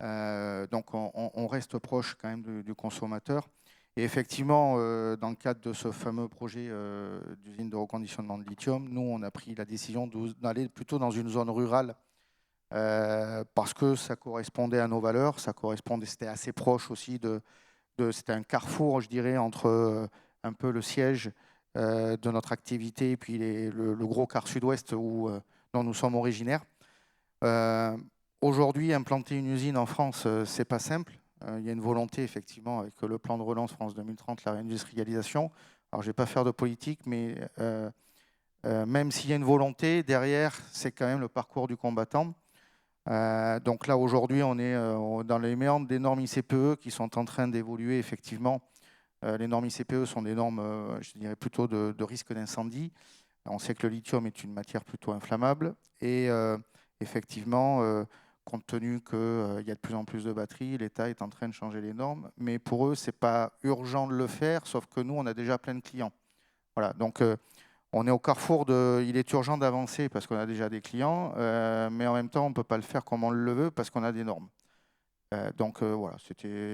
Donc, on reste proche quand même du consommateur. Et effectivement, dans le cadre de ce fameux projet d'usine de reconditionnement de lithium, nous, on a pris la décision d'aller plutôt dans une zone rurale parce que ça correspondait à nos valeurs, c'était assez proche aussi c'était un carrefour, je dirais, entre un peu le siège de notre activité et puis le gros quart sud-ouest dont nous sommes originaires. Aujourd'hui, implanter une usine en France, c'est pas simple. Il y a une volonté, effectivement, avec le plan de relance France 2030, la réindustrialisation. Alors, je ne vais pas faire de politique, mais même s'il y a une volonté, derrière, c'est quand même le parcours du combattant. Donc là, aujourd'hui, on est dans les méandres des normes ICPE qui sont en train d'évoluer, effectivement. Les normes ICPE sont des normes, je dirais, plutôt de risque d'incendie. On sait que le lithium est une matière plutôt inflammable. Et effectivement, compte tenu qu'il y a de plus en plus de batteries, l'État est en train de changer les normes. Mais pour eux, ce n'est pas urgent de le faire, sauf que nous, on a déjà plein de clients. Voilà, donc on est au carrefour il est urgent d'avancer parce qu'on a déjà des clients, mais en même temps, on ne peut pas le faire comme on le veut parce qu'on a des normes. Donc voilà,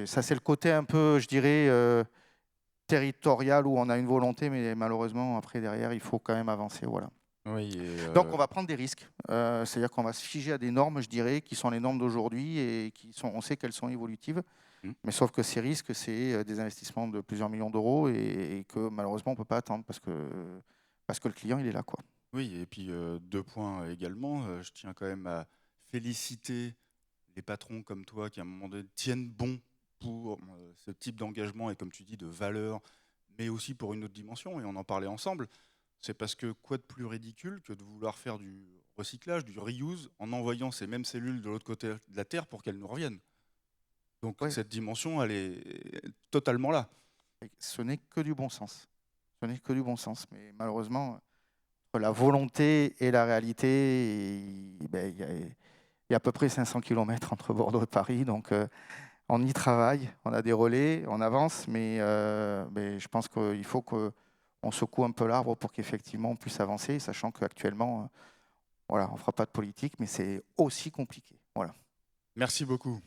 ça c'est le côté un peu, je dirais, territorial où on a une volonté, mais malheureusement, après, derrière, il faut quand même avancer. Voilà. Oui, Donc on va prendre des risques, c'est-à-dire qu'on va se figer à des normes, je dirais, qui sont les normes d'aujourd'hui et on sait qu'elles sont évolutives, mais sauf que ces risques, c'est des investissements de plusieurs millions d'euros et que malheureusement on ne peut pas attendre parce que le client il est là, quoi. oui, et puis 2 points également. Je tiens quand même à féliciter les patrons comme toi qui à un moment donné tiennent bon pour ce type d'engagement et comme tu dis de valeur, mais aussi pour une autre dimension, et on en parlait ensemble. C'est parce que quoi de plus ridicule que de vouloir faire du recyclage, du reuse, en envoyant ces mêmes cellules de l'autre côté de la Terre pour qu'elles nous reviennent. Donc Ouais. cette dimension, elle est totalement là. Ce n'est que du bon sens. Ce n'est que du bon sens. Mais malheureusement, entre la volonté et la réalité, il y a à peu près 500 km entre Bordeaux et Paris. Donc on y travaille, on a des relais, on avance, mais je pense qu'il faut qu'on secoue un peu l'arbre pour qu'effectivement on puisse avancer, sachant qu'actuellement, voilà, on ne fera pas de politique, mais c'est aussi compliqué. Voilà. Merci beaucoup.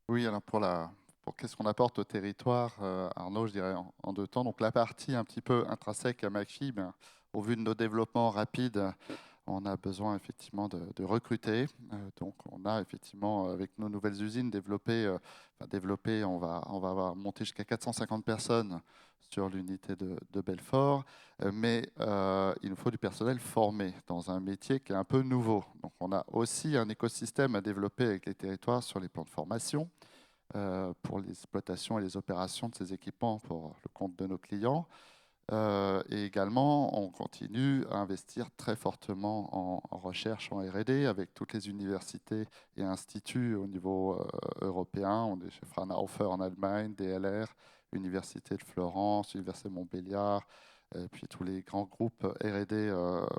Oui, alors pour qu'est-ce qu'on apporte au territoire, Arnaud, je dirais en 2 temps. Donc la partie un petit peu intrinsèque à McPhy, au vu de nos développements rapides, on a besoin effectivement de recruter. Donc on a effectivement, avec nos nouvelles usines, développé, on va avoir monté jusqu'à 450 personnes sur l'unité de Belfort, mais il nous faut du personnel formé dans un métier qui est un peu nouveau. Donc on a aussi un écosystème à développer avec les territoires sur les plans de formation pour l'exploitation et les opérations de ces équipements pour le compte de nos clients. Et également, on continue à investir très fortement en recherche, en R&D, avec toutes les universités et instituts au niveau européen. On est chez Fraunhofer en Allemagne, DLR, Université de Florence, Université de Montbéliard, et puis tous les grands groupes R&D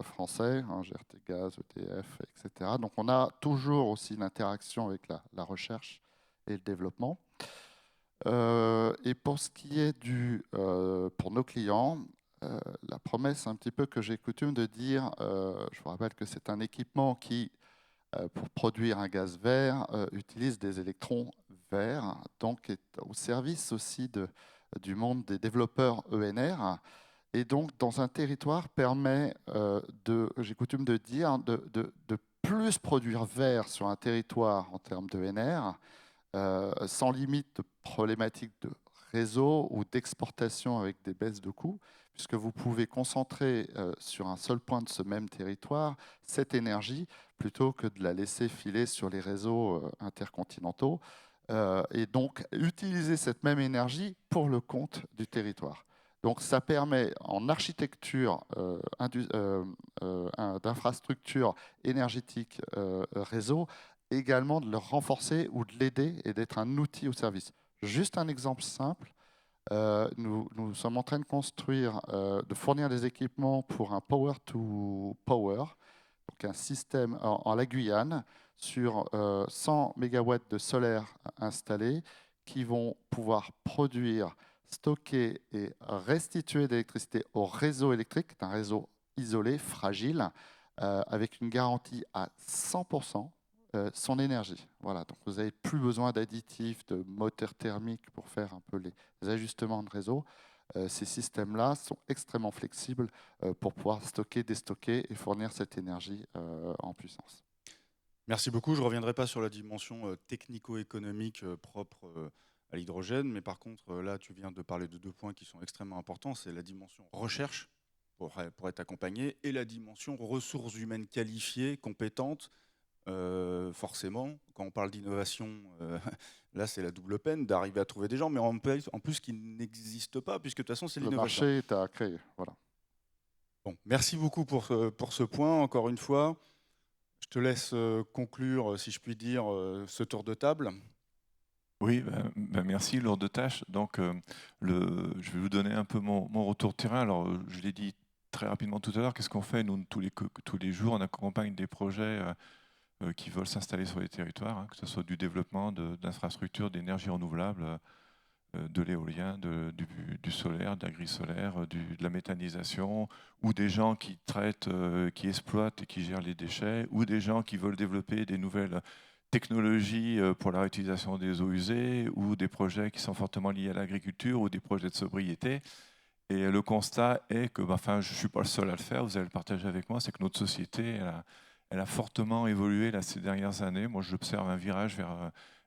français, GRT Gaz, EDF, etc. Donc on a toujours aussi l'interaction avec la recherche et le développement. Et pour ce qui est pour nos clients, la promesse un petit peu que j'ai coutume de dire, je vous rappelle que c'est un équipement qui, pour produire un gaz vert, utilise des électrons verts, donc est au service aussi du monde des développeurs ENR, et donc dans un territoire permet, j'ai coutume de dire, de plus produire vert sur un territoire en termes d'ENR, sans limite de problématique de réseau ou d'exportation avec des baisses de coûts, puisque vous pouvez concentrer sur un seul point de ce même territoire cette énergie plutôt que de la laisser filer sur les réseaux intercontinentaux, et donc utiliser cette même énergie pour le compte du territoire. Donc ça permet en architecture d'infrastructure énergétique réseau également de le renforcer ou de l'aider et d'être un outil au service. Juste un exemple simple, nous sommes en train de construire, de fournir des équipements pour un Power to Power, donc un système en la Guyane sur 100 MW de solaire installés qui vont pouvoir produire, stocker et restituer de l'électricité au réseau électrique, un réseau isolé, fragile, avec une garantie à 100% son énergie. Voilà, donc vous n'avez plus besoin d'additifs, de moteurs thermiques pour faire un peu les ajustements de réseau. Ces systèmes-là sont extrêmement flexibles pour pouvoir stocker, déstocker et fournir cette énergie en puissance. Merci beaucoup. Je ne reviendrai pas sur la dimension technico-économique propre à l'hydrogène, mais par contre, là, tu viens de parler de 2 points qui sont extrêmement importants. C'est la dimension recherche pour être accompagné et la dimension ressources humaines qualifiées, compétentes. Forcément, quand on parle d'innovation, là, c'est la double peine d'arriver à trouver des gens, mais en plus qui n'existent pas, puisque de toute façon, c'est l'innovation. Le marché est à créer. Voilà. Bon, merci beaucoup pour ce point, encore une fois. Je te laisse conclure, si je puis dire, ce tour de table. Oui, merci, lourde tâche. Donc, je vais vous donner un peu mon retour de terrain. Alors, je l'ai dit très rapidement tout à l'heure, qu'est-ce qu'on fait? Nous, tous les jours, on accompagne des projets qui veulent s'installer sur les territoires, hein, que ce soit du développement d'infrastructures d'énergie renouvelable, de l'éolien, du solaire, de l'agri-solaire, de la méthanisation, ou des gens qui traitent, qui exploitent et qui gèrent les déchets, ou des gens qui veulent développer des nouvelles technologies pour la réutilisation des eaux usées, ou des projets qui sont fortement liés à l'agriculture, ou des projets de sobriété. Et le constat est que, je ne suis pas le seul à le faire, vous allez le partager avec moi, c'est que notre société, elle a fortement évolué là, ces dernières années. Moi, j'observe un virage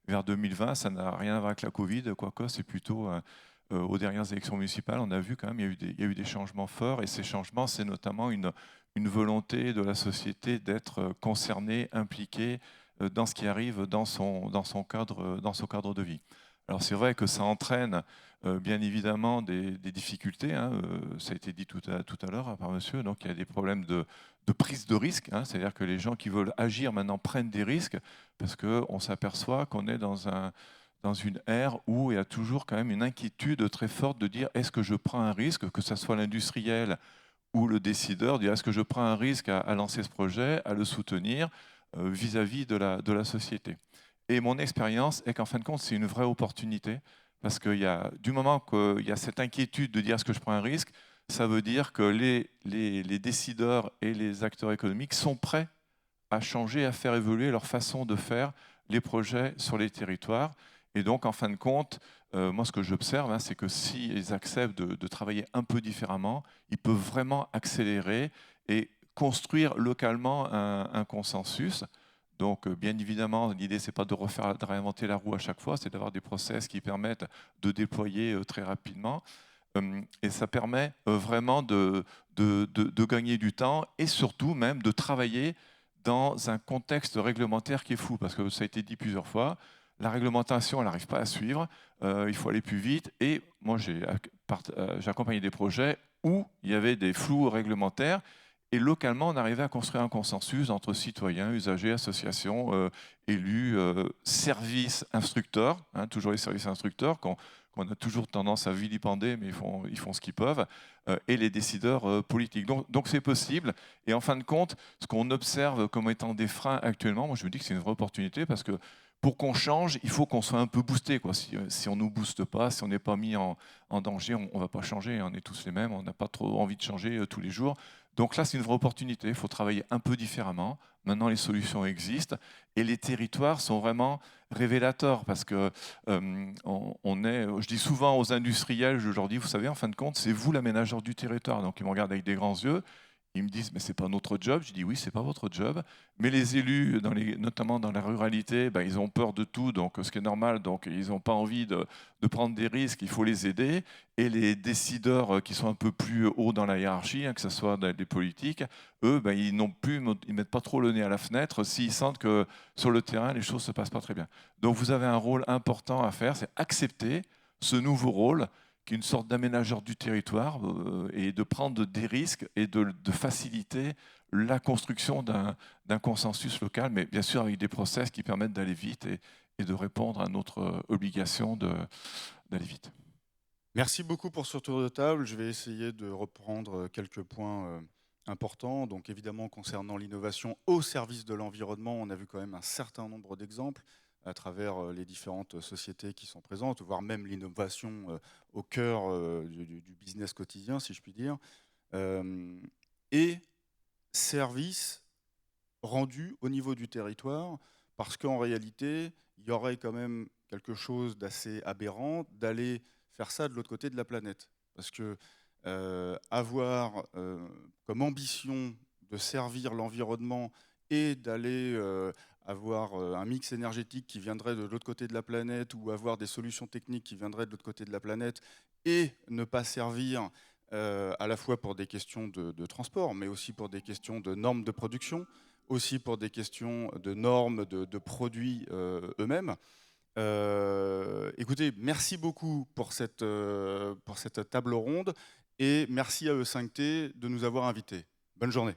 vers 2020. Ça n'a rien à voir avec la Covid, quoique c'est plutôt aux dernières élections municipales. On a vu quand même il y a eu des changements forts. Et ces changements, c'est notamment une volonté de la société d'être concernée, impliquée dans ce qui arrive dans son cadre de vie. Alors c'est vrai que ça entraîne bien évidemment des difficultés, hein, ça a été dit tout à l'heure par monsieur, donc il y a des problèmes de prise de risque, hein, c'est-à-dire que les gens qui veulent agir maintenant prennent des risques parce qu'on s'aperçoit qu'on est dans une ère où il y a toujours quand même une inquiétude très forte de dire est-ce que je prends un risque, que ce soit l'industriel ou le décideur, dire est-ce que je prends un risque à lancer ce projet, à le soutenir vis-à-vis de la société. Et mon expérience est qu'en fin de compte, c'est une vraie opportunité parce que du moment qu'il y a cette inquiétude de dire est-ce que je prends un risque, ça veut dire que les décideurs et les acteurs économiques sont prêts à changer, à faire évoluer leur façon de faire les projets sur les territoires. Et donc, en fin de compte, moi, ce que j'observe, hein, c'est que s'ils acceptent de travailler un peu différemment, ils peuvent vraiment accélérer et construire localement un consensus. Donc, bien évidemment, l'idée, ce n'est pas de réinventer la roue à chaque fois, c'est d'avoir des process qui permettent de déployer très rapidement. Et ça permet vraiment de gagner du temps et surtout même de travailler dans un contexte réglementaire qui est fou, parce que ça a été dit plusieurs fois, la réglementation, elle n'arrive pas à suivre, il faut aller plus vite. Et moi, j'ai accompagné des projets où il y avait des flous réglementaires. Et localement, on arrivait à construire un consensus entre citoyens, usagers, associations, élus, services instructeurs, hein, toujours les services instructeurs, qu'on a toujours tendance à vilipender, mais ils font ce qu'ils peuvent, et les décideurs politiques. Donc c'est possible. Et en fin de compte, ce qu'on observe comme étant des freins actuellement, moi je me dis que c'est une vraie opportunité parce que pour qu'on change, il faut qu'on soit un peu boosté, quoi. Si on ne nous booste pas, si on n'est pas mis en danger, on ne va pas changer. On est tous les mêmes, on n'a pas trop envie de changer tous les jours. Donc là, c'est une vraie opportunité. Il faut travailler un peu différemment. Maintenant, les solutions existent et les territoires sont vraiment révélateurs parce que je dis souvent aux industriels, je leur dis, vous savez, en fin de compte, c'est vous l'aménageur du territoire. Donc ils me regardent avec des grands yeux. Ils me disent, mais c'est pas notre job. Je dis, oui, c'est pas votre job. Mais les élus, notamment dans la ruralité, ben, ils ont peur de tout, donc ce qui est normal. Donc, ils n'ont pas envie de prendre des risques. Il faut les aider. Et les décideurs qui sont un peu plus hauts dans la hiérarchie, hein, que ce soit des politiques, eux, ben, ils mettent pas trop le nez à la fenêtre s'ils sentent que sur le terrain, les choses se passent pas très bien. Donc, vous avez un rôle important à faire, c'est accepter ce nouveau rôle qui est une sorte d'aménageur du territoire et de prendre des risques et de faciliter la construction d'un consensus local, mais bien sûr avec des process qui permettent d'aller vite et de répondre à notre obligation d'aller vite. Merci beaucoup pour ce tour de table. Je vais essayer de reprendre quelques points importants. Donc évidemment, concernant l'innovation au service de l'environnement, on a vu quand même un certain nombre d'exemples à travers les différentes sociétés qui sont présentes, voire même l'innovation au cœur du business quotidien, si je puis dire. Et service rendu au niveau du territoire, parce qu'en réalité, il y aurait quand même quelque chose d'assez aberrant d'aller faire ça de l'autre côté de la planète. Parce que avoir comme ambition de servir l'environnement et d'aller avoir un mix énergétique qui viendrait de l'autre côté de la planète ou avoir des solutions techniques qui viendraient de l'autre côté de la planète et ne pas servir à la fois pour des questions de transport, mais aussi pour des questions de normes de production, aussi pour des questions de normes de produits eux-mêmes. Écoutez, merci beaucoup pour cette table ronde et merci à E5T de nous avoir invités. Bonne journée.